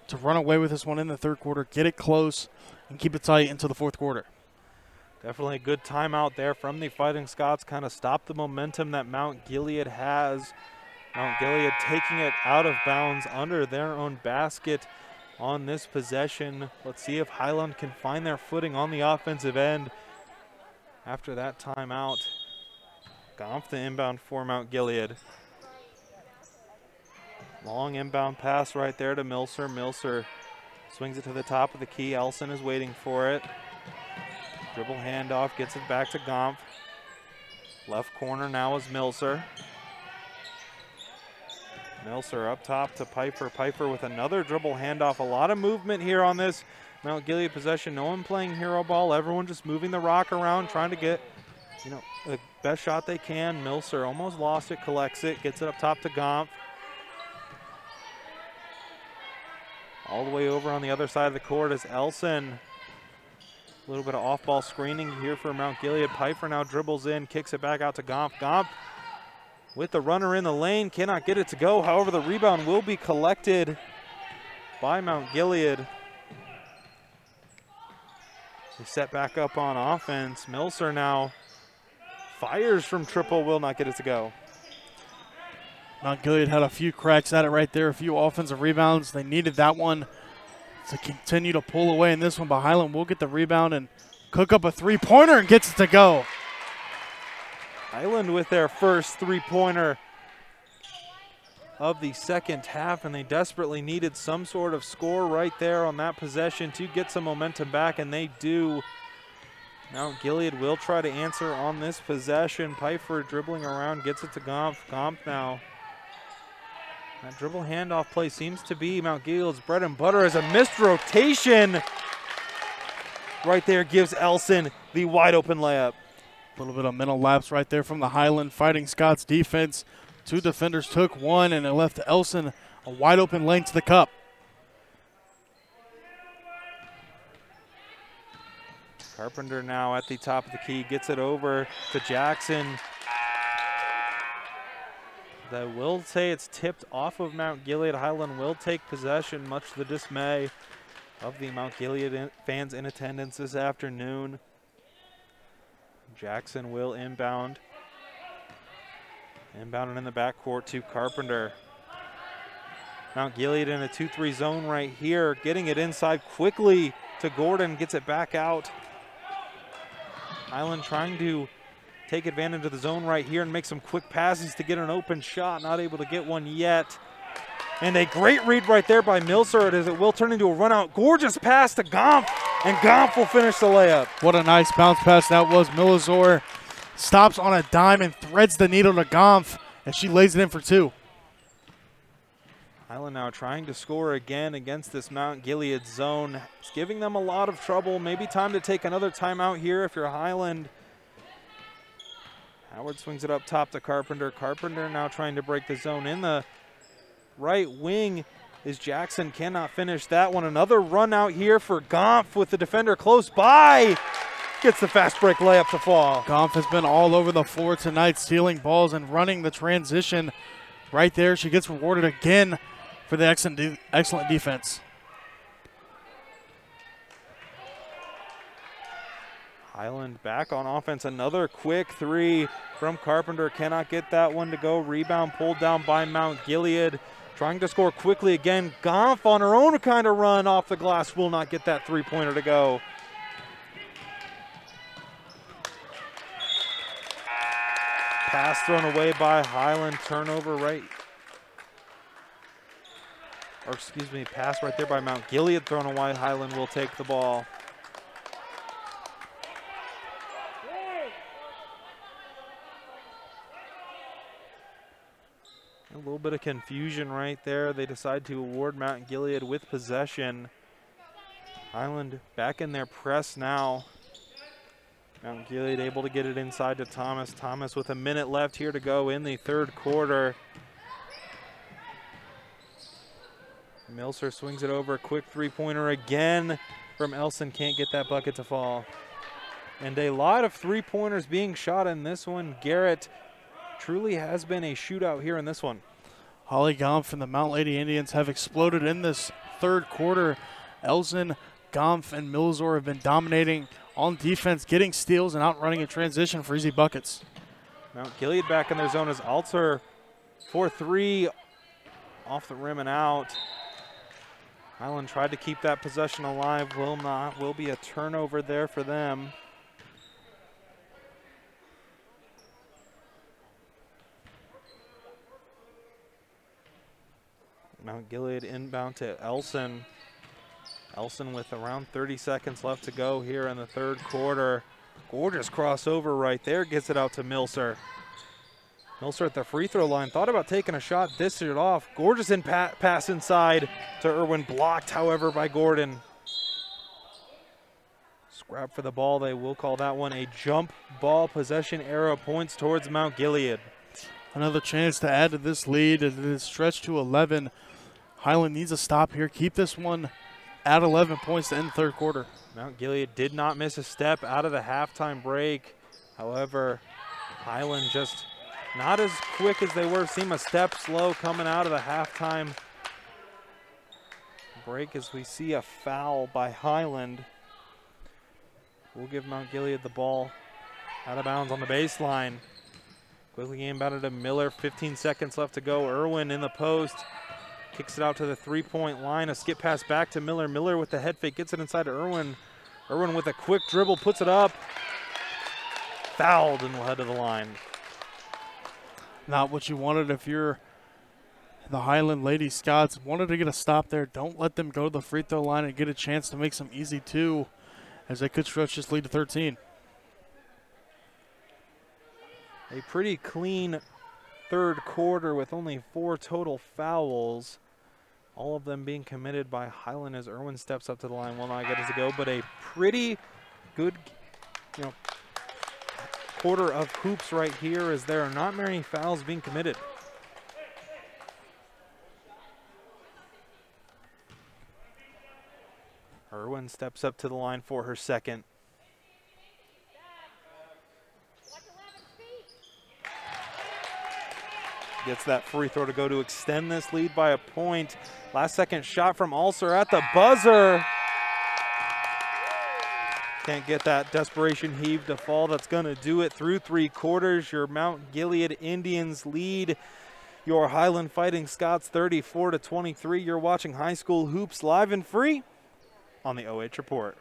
to run away with this one in the third quarter. Get it close and keep it tight into the fourth quarter. Definitely a good timeout there from the Fighting Scots, kind of stop the momentum that Mount Gilead has. Mount Gilead taking it out of bounds under their own basket on this possession. Let's see if Highland can find their footing on the offensive end after that timeout. Off the inbound for Mount Gilead. Long inbound pass right there to Milser. Milser swings it to the top of the key. Elson is waiting for it. Dribble handoff, gets it back to Gompf. Left corner now is Milser. Milser up top to Piper. Piper with another dribble handoff. A lot of movement here on this Mount Gilead possession. No one playing hero ball. Everyone just moving the rock around, trying to get, the best shot they can. Milser almost lost it, collects it, gets it up top to Gompf. All the way over on the other side of the court is Elson. A little bit of off-ball screening here for Mount Gilead. Piper now dribbles in, kicks it back out to Gompf. Gompf with the runner in the lane, cannot get it to go. However, the rebound will be collected by Mount Gilead. They set back up on offense. Milser now fires from triple, will not get it to go. Mount Gilead had a few cracks at it right there, a few offensive rebounds. They needed that one to continue to pull away in this one, but Highland will get the rebound and cook up a three-pointer and gets it to go. Highland with their first three-pointer of the second half, and they desperately needed some sort of score right there on that possession to get some momentum back, and they do. Mount Gilead will try to answer on this possession. Piper dribbling around, gets it to Gompf. Gompf now. That dribble handoff play seems to be Mount Gilead's bread and butter as a missed rotation right there gives Elson the wide open layup. A little bit of mental lapse right there from the Highland Fighting Scots defense. Two defenders took one, and it left Elson a wide open lane to the cup. Carpenter now at the top of the key, gets it over to Jackson. I will say it's tipped off of Mount Gilead. Highland will take possession, much to the dismay of the Mount Gilead fans in attendance this afternoon. Jackson will inbound. Inbounded in the backcourt to Carpenter. Mount Gilead in a 2-3 zone right here, getting it inside quickly to Gordon, gets it back out. Highland trying to take advantage of the zone right here and make some quick passes to get an open shot, not able to get one yet. And a great read right there by Milser as it will turn into a run out. Gorgeous pass to Gompf, and Gompf will finish the layup. What a nice bounce pass that was. Milazor stops on a dime and threads the needle to Gompf, and she lays it in for two. Highland now trying to score again against this Mount Gilead zone. It's giving them a lot of trouble. Maybe time to take another timeout here if you're Highland. Howard swings it up top to Carpenter. Carpenter now trying to break the zone in the right wing is Jackson. Cannot finish that one. Another run out here for Gompf with the defender close by. Gets the fast break layup to fall. Gompf has been all over the floor tonight, stealing balls and running the transition. Right there, she gets rewarded again for the excellent defense. Highland back on offense. Another quick three from Carpenter. Cannot get that one to go. Rebound pulled down by Mount Gilead. Trying to score quickly again. Gompf on her own kind of run off the glass. Will not get that three-pointer to go. Pass thrown away by Highland. Turnover right. Or excuse me, pass right there by Mount Gilead thrown away. Highland will take the ball. A little bit of confusion right there. They decide to award Mount Gilead with possession. Highland back in their press now. Mount Gilead able to get it inside to Thomas. Thomas with a minute left here to go in the third quarter. Milser swings it over. Quick three-pointer again from Elson. Can't get that bucket to fall. And a lot of three-pointers being shot in this one. Garrett truly has been a shootout here in this one. Holly Gompf and the Mount Lady Indians have exploded in this third quarter. Elson, Gompf, and Milzor have been dominating on defense, getting steals and outrunning in transition for easy buckets. Mount Gilead back in their zone as Alter for three off the rim and out. Highland tried to keep that possession alive, will not. Will be a turnover there for them. Mount Gilead inbound to Elson. Elson with around 30 seconds left to go here in the third quarter. Gorgeous crossover right there, gets it out to Milser. Milser at the free throw line, thought about taking a shot, dished it off. Gorgeous pass inside to Irwin, blocked however by Gordon. Scrap for the ball, they will call that one a jump ball possession arrow, points towards Mount Gilead. Another chance to add to this lead as it is stretched to 11. Highland needs a stop here, keep this one at 11 points to end the third quarter. Mount Gilead did not miss a step out of the halftime break. However, Highland just not as quick as they were. Seem a step slow coming out of the halftime break as we see a foul by Highland. We'll give Mount Gilead the ball out of bounds on the baseline. Quickly inbounded to Miller, 15 seconds left to go. Irwin in the post. Kicks it out to the three-point line. A skip pass back to Miller. Miller with the head fake. Gets it inside to Irwin. Irwin with a quick dribble. Puts it up. Fouled and will head to the line. Not what you wanted if you're the Highland Lady Scots. Wanted to get a stop there. Don't let them go to the free throw line and get a chance to make some easy two as they could stretch this lead to 13. A pretty clean third quarter with only 4 total fouls. All of them being committed by Highland as Irwin steps up to the line. Will not get it to go, but a pretty good, quarter of hoops right here as there are not many fouls being committed. Irwin steps up to the line for her second. Gets that free throw to go to extend this lead by a point. Last second shot from Ulcer at the buzzer. Can't get that desperation heave to fall. That's going to do it through 3 quarters. Your Mount Gilead Indians lead your Highland Fighting Scots 34-23. You're watching High School Hoops live and free on the OH Report.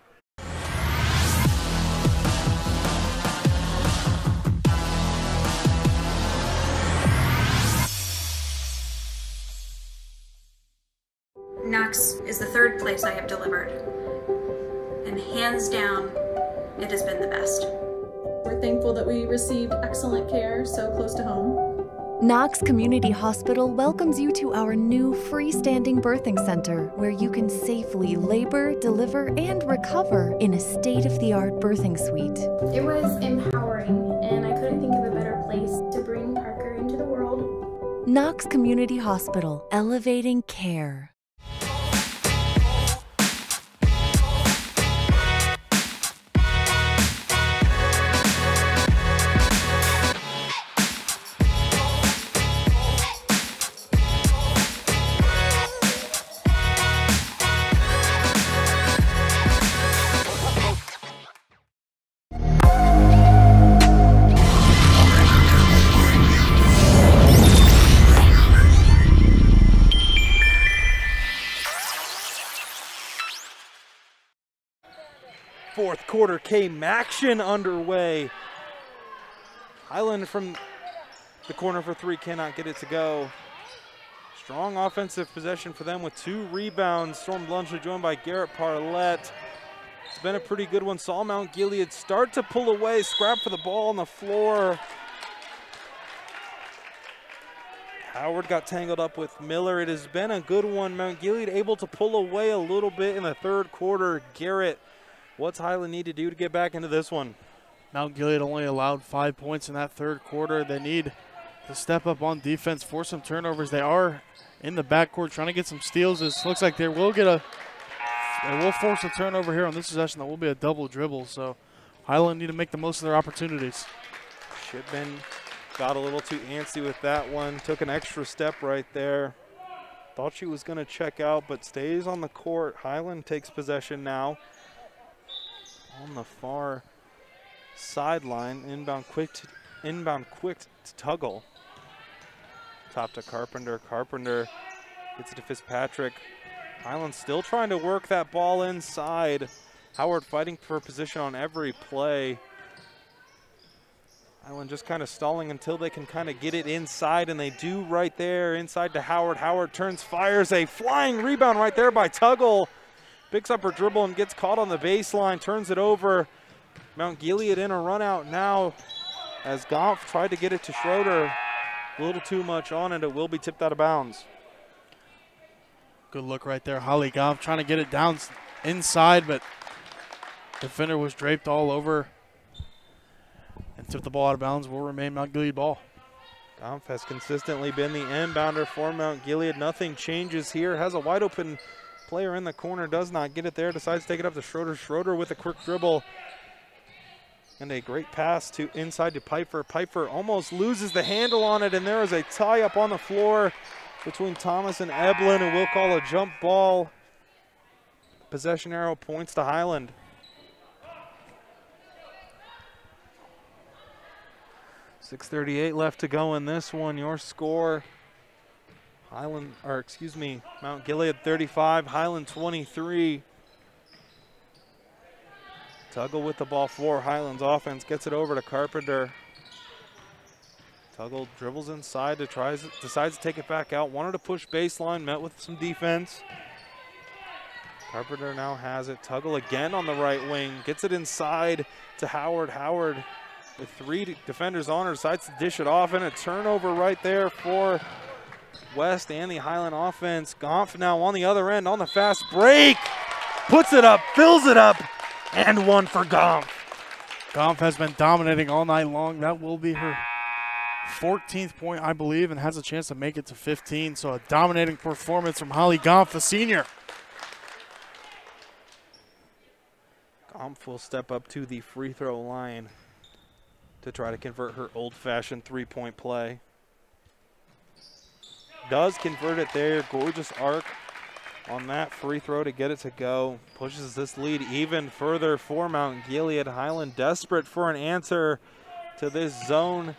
Knox is the third place I have delivered, and hands down, it has been the best. We're thankful that we received excellent care so close to home. Knox Community Hospital welcomes you to our new freestanding birthing center where you can safely labor, deliver, and recover in a state-of-the-art birthing suite. It was empowering, and I couldn't think of a better place Knox Community Hospital, elevating care. Fourth quarter KMAC underway. Highland from the corner for three, cannot get it to go. Strong offensive possession for them with 2 rebounds. Storm Blunchley joined by Garrett Parlett. It's been a pretty good one. Saw Mount Gilead start to pull away, scrap for the ball on the floor. Howard got tangled up with Miller. It has been a good one. Mount Gilead able to pull away a little bit in the third quarter. Garrett, what's Highland need to do to get back into this one? Mount Gilead only allowed 5 points in that third quarter. They need to step up on defense, force some turnovers. They are in the backcourt trying to get some steals. It looks like they will force a turnover here on this possession. That will be a double dribble. So Highland need to make the most of their opportunities. Shipman got a little too antsy with that one. Took an extra step right there. Thought she was going to check out, but stays on the court. Highland takes possession now. On the far sideline, inbound quick to Tuggle. Top to Carpenter. Carpenter gets it to Fitzpatrick. Highland still trying to work that ball inside. Howard fighting for position on every play. Highland just kind of stalling until they can kind of get it inside, and they do right there inside to Howard. Howard turns, fires a flying rebound right there by Tuggle. Picks up her dribble and gets caught on the baseline, turns it over. Mount Gilead in a run out now as Gompf tried to get it to Schroeder. A little too much on it. It will be tipped out of bounds. Good look right there. Holly Gompf trying to get it down inside, but defender was draped all over and tipped the ball out of bounds. Will remain Mount Gilead ball. Gompf has consistently been the inbounder for Mount Gilead. Nothing changes here. Has a wide open player in the corner, does not get it there, decides to take it up to Schroeder. Schroeder with a quick dribble and a great pass to inside to Piper. Piper almost loses the handle on it, and there is a tie up on the floor between Thomas and Eblin, and we'll call a jump ball. Possession arrow points to Highland. .638 left to go in this one. Your score, Mount Gilead 35, Highland 23. Tuggle with the ball for Highland's offense, gets it over to Carpenter. Tuggle dribbles inside, decides to take it back out. Wanted to push baseline, met with some defense. Carpenter now has it. Tuggle again on the right wing, gets it inside to Howard. Howard with 3 defenders on her, decides to dish it off, and a turnover right there for West and the Highland offense. Gompf now on the other end on the fast break. Puts it up, fills it up, and one for Gompf. Gompf has been dominating all night long. That will be her 14th point, I believe, and has a chance to make it to 15. So a dominating performance from Holly Gompf, the senior. Gompf will step up to the free throw line to try to convert her old-fashioned three-point play. Does convert it there. Gorgeous arc on that free throw to get it to go. Pushes this lead even further for Mount Gilead. Highland desperate for an answer to this zone.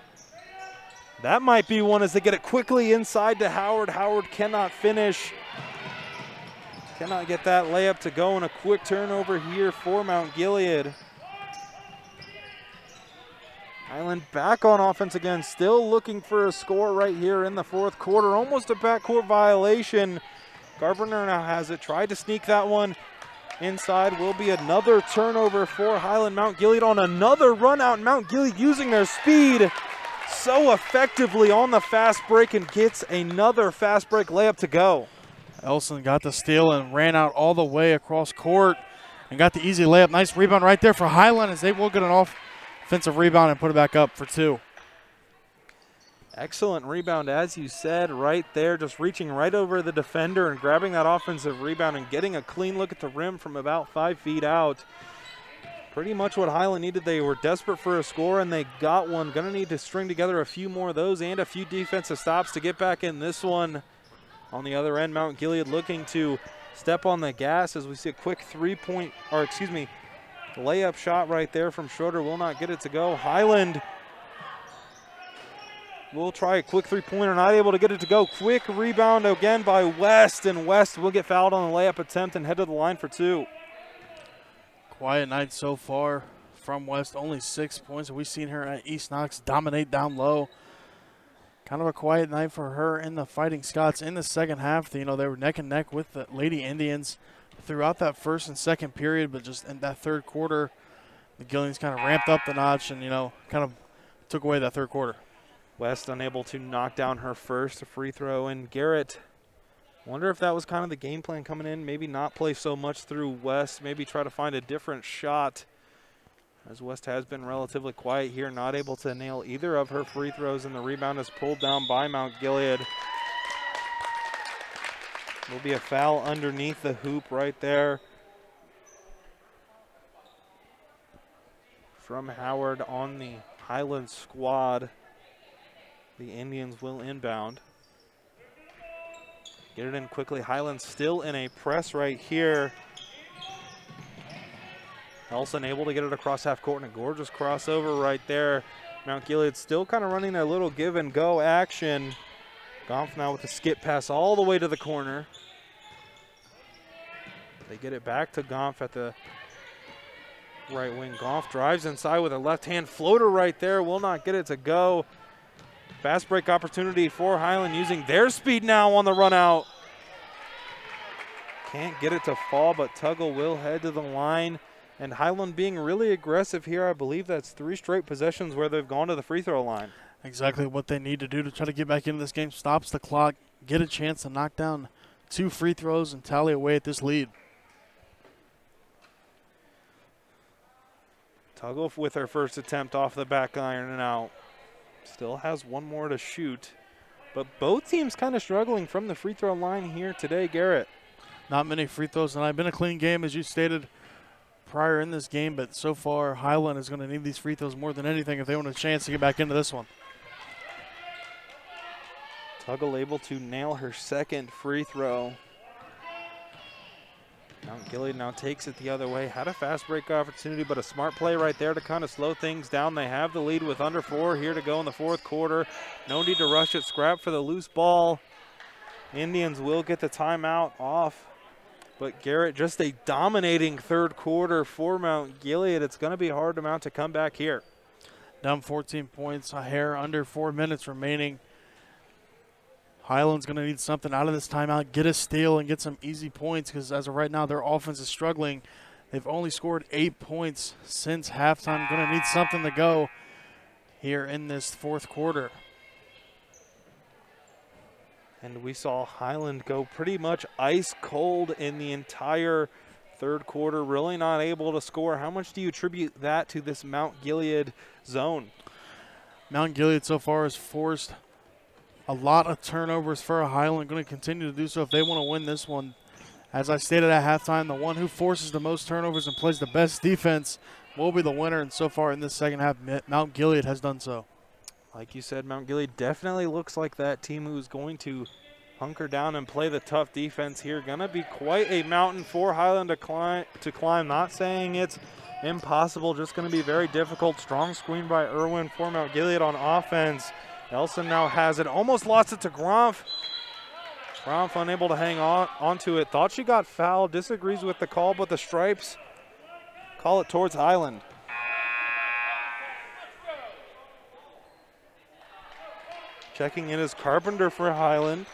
That might be one as they get it quickly inside to Howard. Howard cannot finish. Cannot get that layup to go, and a quick turnover here for Mount Gilead. Highland back on offense again, still looking for a score right here in the fourth quarter. Almost a backcourt violation. Carpenter now has it, tried to sneak that one inside. Will be another turnover for Highland. Mount Gilead on another run out. Mount Gilead using their speed so effectively on the fast break and gets another fast break layup to go. Elson got the steal and ran out all the way across court and got the easy layup. Nice rebound right there for Highland as they will get an offensive rebound and put it back up for 2. Excellent rebound, as you said, right there, just reaching right over the defender and grabbing that offensive rebound and getting a clean look at the rim from about 5 feet out. Pretty much what Highland needed. They were desperate for a score, and they got one. Going to need to string together a few more of those and a few defensive stops to get back in this one. On the other end, Mount Gilead looking to step on the gas as we see a quick layup shot right there from Schroeder. Will not get it to go. Highland will try a quick three-pointer, not able to get it to go. Quick rebound again by West, and West will get fouled on the layup attempt and head to the line for 2. Quiet night so far from West, only 6 points. We've seen her at East Knox dominate down low. Kind of a quiet night for her in the Fighting Scots in the second half. You know, they were neck and neck with the Lady Indians throughout that first and second period, but just in that third quarter, the Gillians kind of ramped up the notch and, you know, kind of took away that third quarter. West unable to knock down her first free throw, and Garrett, wonder if that was kind of the game plan coming in, maybe not play so much through West, maybe try to find a different shot, as West has been relatively quiet here, not able to nail either of her free throws, and the rebound is pulled down by Mount Gilead. Will be a foul underneath the hoop right there from Howard on the Highland squad. The Indians will inbound. Get it in quickly. Highland still in a press right here. Elson able to get it across half court, and a gorgeous crossover right there. Mount Gilead still kind of running their little give and go action. Gomph now with a skip pass all the way to the corner. They get it back to Gomph at the right wing. Gomph drives inside with a left hand floater right there. Will not get it to go. Fast break opportunity for Highland using their speed now on the run out. Can't get it to fall, but Tuggle will head to the line. And Highland being really aggressive here. I believe that's 3 straight possessions where they've gone to the free throw line. Exactly what they need to do to try to get back into this game. Stops the clock, get a chance to knock down 2 free throws and tally away at this lead. Tuggle with her first attempt off the back iron and out. Still has 1 more to shoot. But both teams kind of struggling from the free throw line here today, Garrett. Not many free throws tonight. Been a clean game, as you stated prior in this game, but so far Highland is going to need these free throws more than anything if they want a chance to get back into this one. Tuggle able to nail her second free throw. Mount Gilead now takes it the other way. Had a fast break opportunity, but a smart play right there to kind of slow things down. They have the lead with under 4 here to go in the fourth quarter. No need to rush it. Scrap for the loose ball. Indians will get the timeout off. But Garrett, just a dominating third quarter for Mount Gilead. It's going to be hard to Mount to come back here. Down 14 points, a hair under 4 minutes remaining. Highland's going to need something out of this timeout, get a steal and get some easy points, because as of right now, their offense is struggling. They've only scored 8 points since halftime. Going to need something to go here in this fourth quarter. And we saw Highland go pretty much ice cold in the entire third quarter, really not able to score. How much do you attribute that to this Mount Gilead zone? Mount Gilead so far has forced a lot of turnovers for Highland. Going to continue to do so if they want to win this one. As I stated at halftime, the one who forces the most turnovers and plays the best defense will be the winner. And so far in this second half, Mount Gilead has done so. Like you said, Mount Gilead definitely looks like that team who's going to hunker down and play the tough defense here. Going to be quite a mountain for Highland to climb. Not saying it's impossible, just going to be very difficult. Strong screen by Irwin for Mount Gilead on offense. Elson now has it, almost lost it to Gromph. Gromph unable to hang onto it. Thought she got fouled, disagrees with the call, but the stripes call it towards Highland. Checking in is Carpenter for Highland.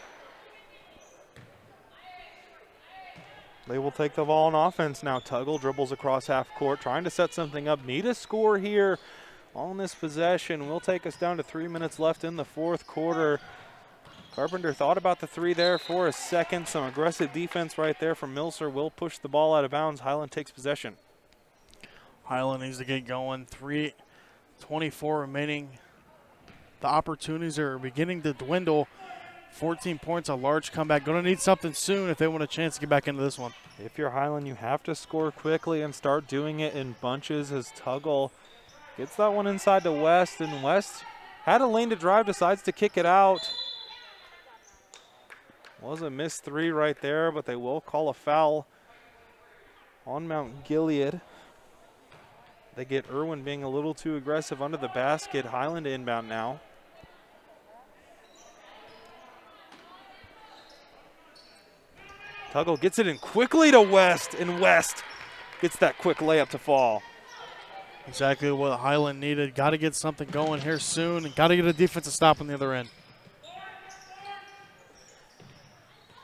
They will take the ball on offense now. Tuggle dribbles across half court, trying to set something up. Need a score here on this possession. Will take us down to 3 minutes left in the fourth quarter. Carpenter thought about the 3 there for a second. Some aggressive defense right there from Milser. Will push the ball out of bounds. Highland takes possession. Highland needs to get going. 3:24 remaining the opportunities are beginning to dwindle. 14 points, a large comeback. Going to need something soon if they want a chance to get back into this one. If you're Highland, you have to score quickly and start doing it in bunches as Tuggle gets that one inside to West, and West had a lane to drive, decides to kick it out. Was a missed three right there, but they will call a foul on Mount Gilead. They get Irwin being a little too aggressive under the basket. Highland inbound now. Tuggle gets it in quickly to West, and West gets that quick layup to fall. Exactly what Highland needed. Got to get something going here soon, and got to get a defensive stop on the other end.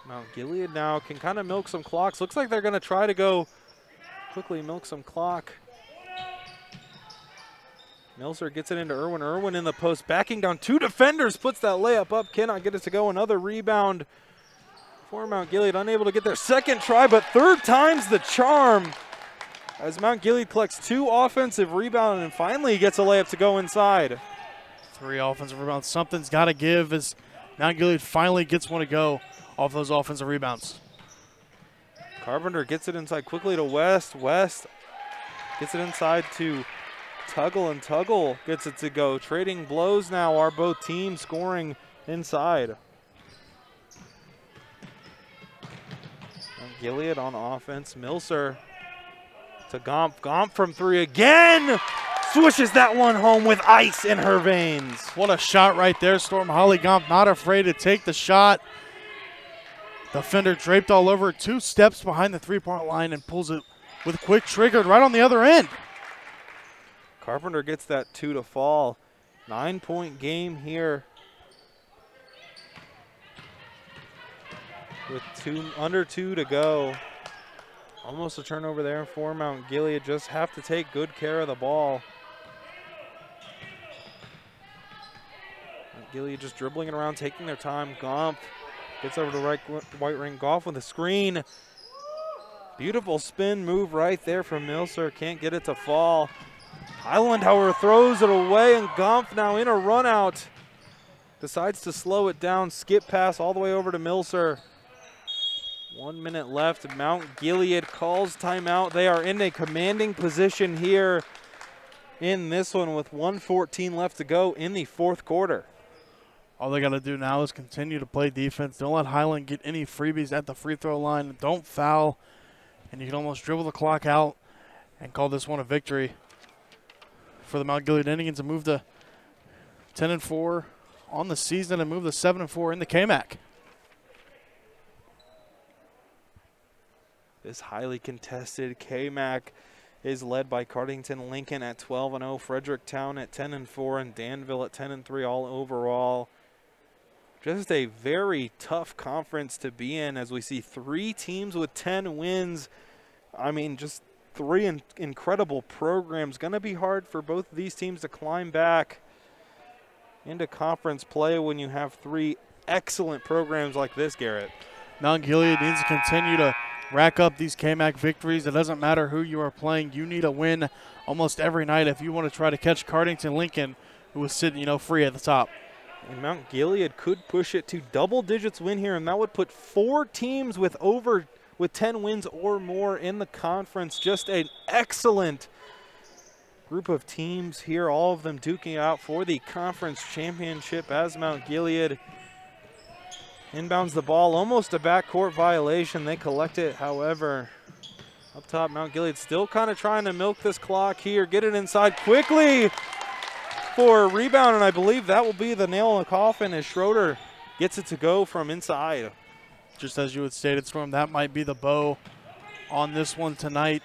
Mount Gilead now can kind of milk some clocks. Looks like they're going to try to go quickly milk some clock. Milser gets it into Irwin. Irwin in the post, backing down two defenders, puts that layup up, cannot get it to go. Another rebound for Mount Gilead, unable to get their second try, but third time's the charm as Mount Gilead collects 2 offensive rebounds and finally gets a layup to go inside. 3 offensive rebounds. Something's got to give as Mount Gilead finally gets one to go off those offensive rebounds. Carpenter gets it inside quickly to West. West gets it inside to Tuggle, and Tuggle gets it to go. Trading blows now are both teams scoring inside. Gilead on offense. Milser to Gomp. Gomp from 3 again. Swishes that one home with ice in her veins. What a shot right there. Storm Holly Gomp not afraid to take the shot. Defender draped all over, 2 steps behind the 3-point line and pulls it with quick triggered right on the other end. Carpenter gets that 2 to fall. 9-point game here. With under 2 to go. Almost a turnover there for Mount Gilead. Just have to take good care of the ball. Mount Gilead just dribbling it around, taking their time. Gomp gets over to right white ring. Goff with a screen. Beautiful spin move right there from Milser. Can't get it to fall. Highland, however, throws it away, and Gomp now in a run out. Decides to slow it down. Skip pass all the way over to Milser. 1 minute left. Mount Gilead calls timeout. They are in a commanding position here in this one with 1:14 left to go in the 4th quarter. All they got to do now is continue to play defense. Don't let Highland get any freebies at the free throw line. Don't foul, and you can almost dribble the clock out and call this one a victory for the Mount Gilead Indians and move to 10-4 on the season and move to 7-4 in the KMAC. This highly contested KMAC is led by Cardington Lincoln at 12-0, Fredericktown at 10-4, and Danville at 10-3 all overall. Just a very tough conference to be in as we see 3 teams with 10 wins. I mean, just 3 incredible programs. Going to be hard for both of these teams to climb back into conference play when you have 3 excellent programs like this, Garrett. Mount Gilead needs to continue to rack up these KMAC victories. It doesn't matter who you are playing. You need a win almost every night if you want to try to catch Cardington Lincoln, who was sitting, free at the top. And Mount Gilead could push it to double digits win here, and that would put 4 teams with 10 wins or more in the conference. Just an excellent group of teams here, all of them duking out for the conference championship as Mount Gilead inbounds the ball, almost a backcourt violation. They collect it, however. Up top, Mount Gilead still kind of trying to milk this clock here, get it inside quickly for a rebound, and I believe that will be the nail in the coffin as Schroeder gets it to go from inside. Just as you had stated, Storm, that might be the bow on this one tonight,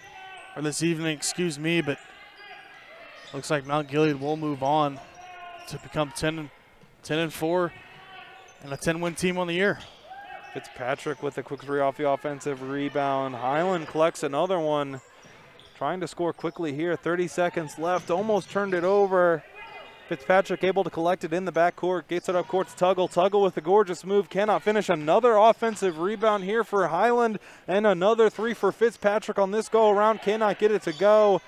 or this evening, excuse me, but looks like Mount Gilead will move on to become 10-4 and a 10-win team on the year. Fitzpatrick with a quick 3 off the offensive rebound. Highland collects another one, trying to score quickly here. 30 seconds left, almost turned it over. Fitzpatrick able to collect it in the backcourt, gets it up court to Tuggle. Tuggle with a gorgeous move, cannot finish. Another offensive rebound here for Highland, and another 3 for Fitzpatrick on this go around, cannot get it to go.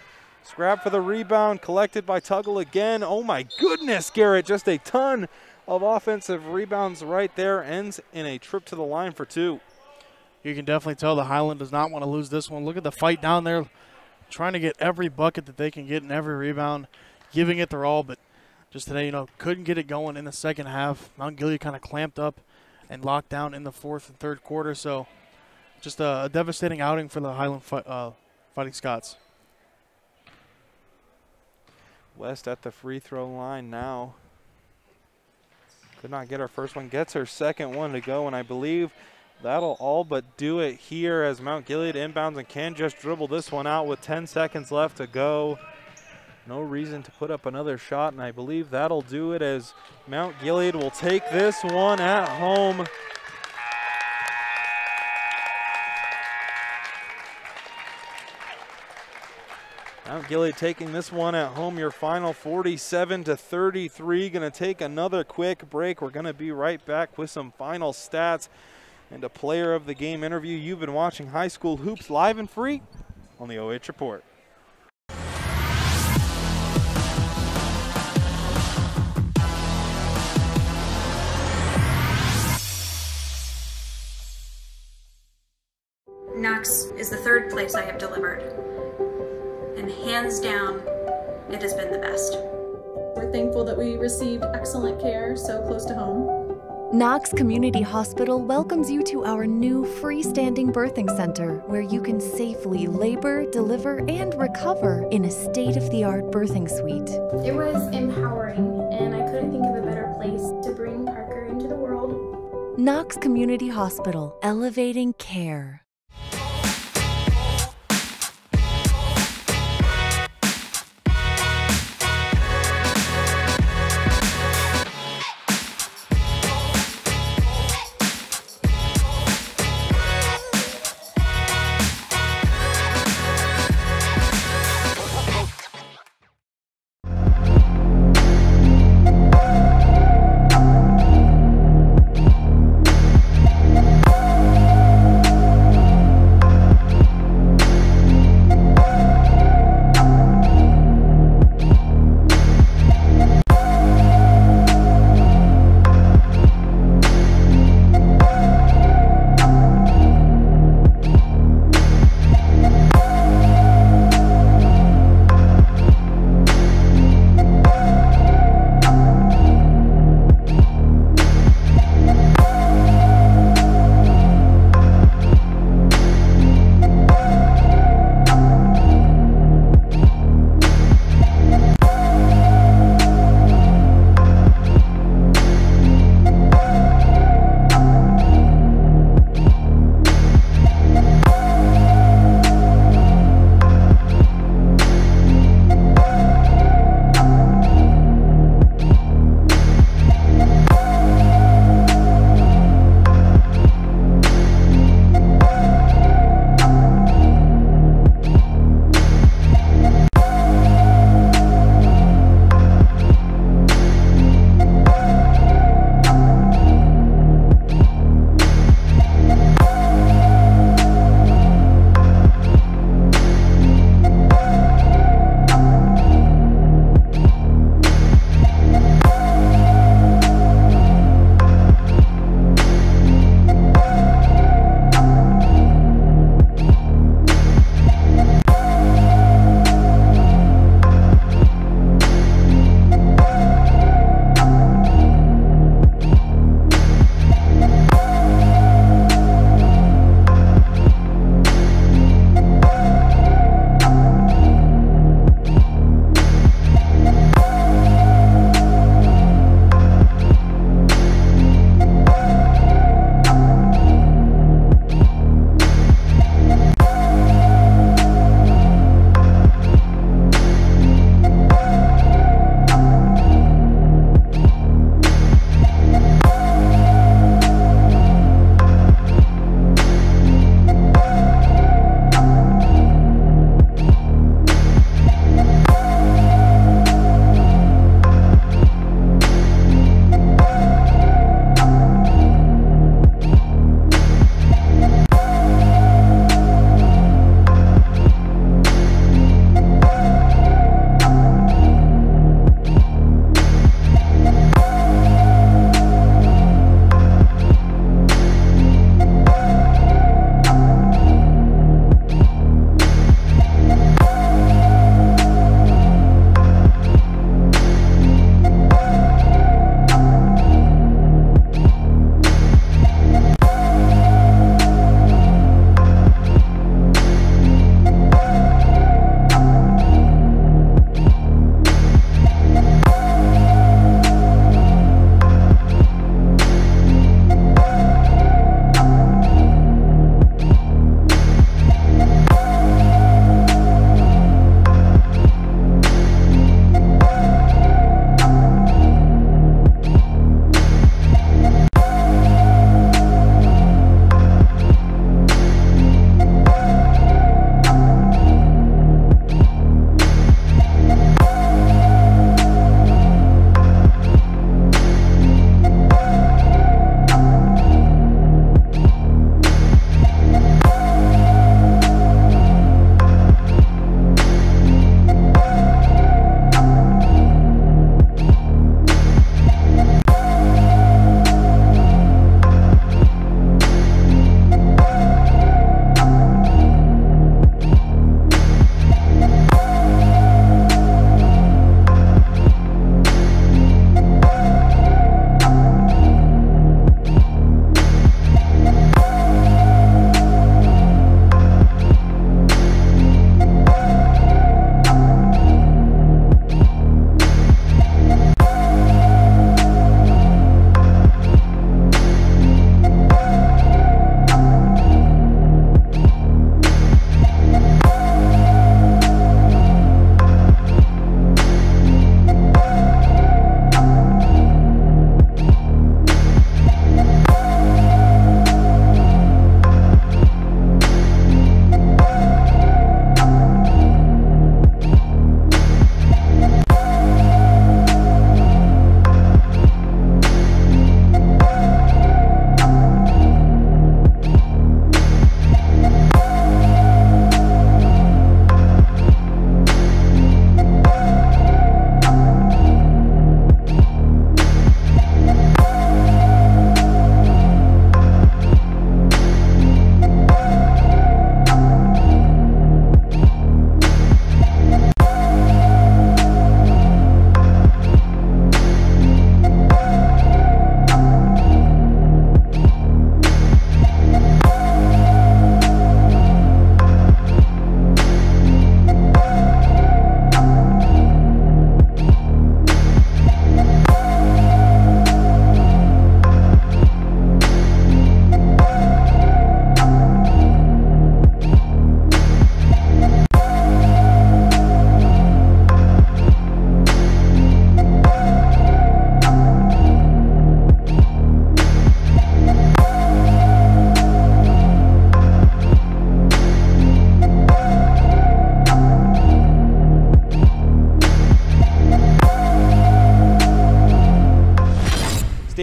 Scrap for the rebound, collected by Tuggle again. Oh my goodness, Garrett, just a ton of offensive rebounds right there. Ends in a trip to the line for 2. You can definitely tell the Highland does not want to lose this one. Look at the fight down there, trying to get every bucket that they can get in every rebound, giving it their all, but just today, couldn't get it going in the second half. Mount Gilead kind of clamped up and locked down in the fourth and third quarter, so just a devastating outing for the Highland Fighting Scots. West at the free throw line now. Could not get her first one, gets her second one to go, and I believe that'll all but do it here as Mount Gilead inbounds and can just dribble this one out with 10 seconds left to go. No reason to put up another shot, and I believe that'll do it as Mount Gilead will take this one at home. Mount Gilead taking this one at home, your final 47-33. Going to take another quick break. We're going to be right back with some final stats and a player of the game interview. You've been watching High School Hoops live and free on the OH Report. Knox is the third place I have delivered, and hands down, it has been the best. We're thankful that we received excellent care so close to home. Knox Community Hospital welcomes you to our new freestanding birthing center where you can safely labor, deliver, and recover in a state-of-the-art birthing suite. It was empowering, and I couldn't think of a better place to bring Parker into the world. Knox Community Hospital, elevating care.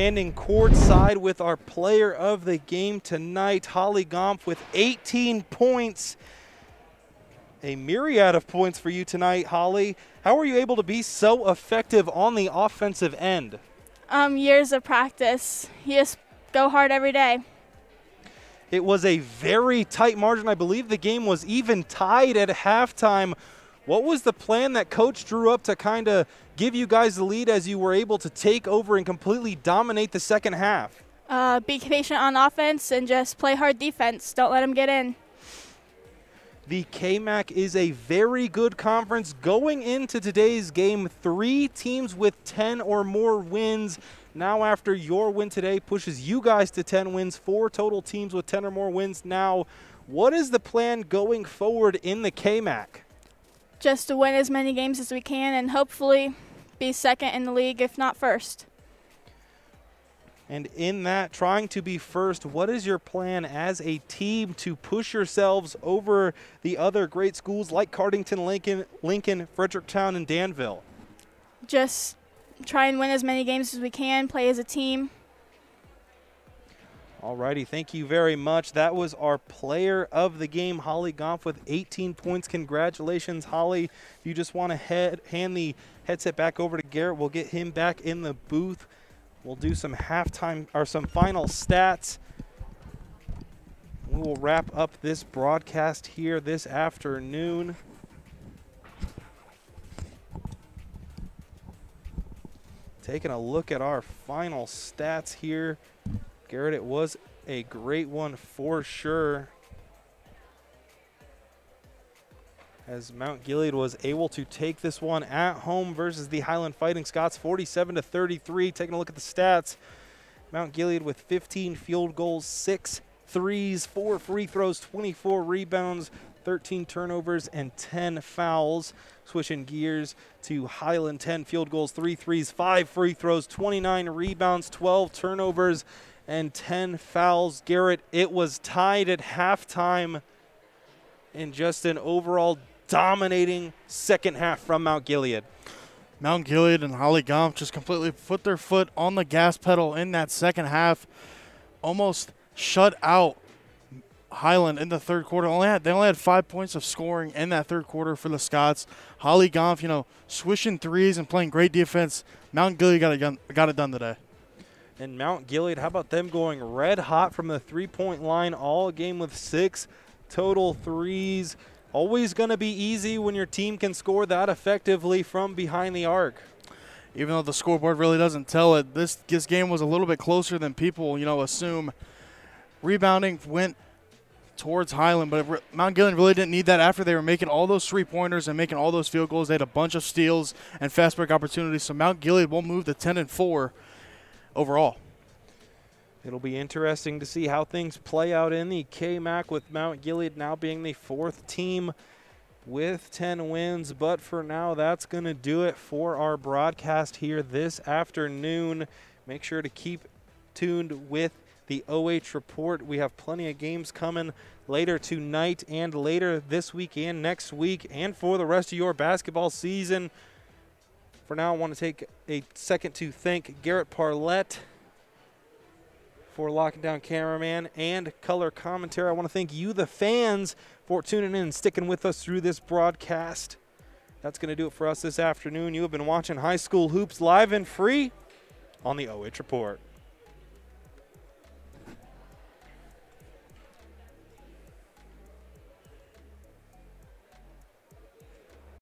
standing courtside with our player of the game tonight, Holly Gompf, with 18 points. A myriad of points for you tonight, Holly. How were you able to be so effective on the offensive end? Years of practice. You just go hard every day. It was a very tight margin. I believe the game was even tied at halftime. What was the plan that Coach drew up to kind of give you guys the lead as you were able to take over and completely dominate the second half? Be patient on offense and just play hard defense. Don't let them get in. The KMAC is a very good conference. Going into today's game, 3 teams with 10 or more wins. Now after your win today pushes you guys to 10 wins, 4 total teams with 10 or more wins now. What is the plan going forward in the KMAC? Just to win as many games as we can and hopefully be second in the league, if not first. And in that, trying to be first, what is your plan as a team to push yourselves over the other great schools like Cardington, Lincoln, Fredericktown, and Danville? Just try and win as many games as we can, play as a team. Alrighty, thank you very much. That was our player of the game, Holly Gompf, with 18 points. Congratulations, Holly. If you just want to hand the headset back over to Garrett, we'll get him back in the booth. We'll do some halftime or some final stats. We will wrap up this broadcast here this afternoon. Taking a look at our final stats here. Garrett, it was a great one for sure, as Mount Gilead was able to take this one at home versus the Highland Fighting Scots, 47-33. Taking a look at the stats, Mount Gilead with 15 field goals, 6 threes, 4 free throws, 24 rebounds, 13 turnovers, and 10 fouls. Switching gears to Highland, 10 field goals, 3 threes, 5 free throws, 29 rebounds, 12 turnovers, and 10 fouls. Garrett, it was tied at halftime in just an overall dominating second half from Mount Gilead. Mount Gilead and Holly Gompf just completely put their foot on the gas pedal in that second half. Almost shut out Highland in the third quarter. They only had 5 points of scoring in that third quarter for the Scots. Holly Gompf, swishing threes and playing great defense. Mount Gilead got it done today. And Mount Gilead, how about them going red hot from the three-point line all game with 6 total threes. Always going to be easy when your team can score that effectively from behind the arc. Even though the scoreboard really doesn't tell it, this game was a little bit closer than people, assume. Rebounding went towards Highland, but Mount Gilead really didn't need that after they were making all those three-pointers and making all those field goals. They had a bunch of steals and fast break opportunities, so Mount Gilead will move to 10-4 overall. It'll be interesting to see how things play out in the KMAC, with Mount Gilead now being the 4th team with 10 wins. But for now, that's going to do it for our broadcast here this afternoon. Make sure to keep tuned with the OH Report. We have plenty of games coming later tonight and later this week and next week, and for the rest of your basketball season. For now, I want to take a second to thank Garrett Parlett for locking down cameraman and color commentary. I want to thank you, the fans, for tuning in and sticking with us through this broadcast. That's going to do it for us this afternoon. You have been watching High School Hoops live and free on the OH Report.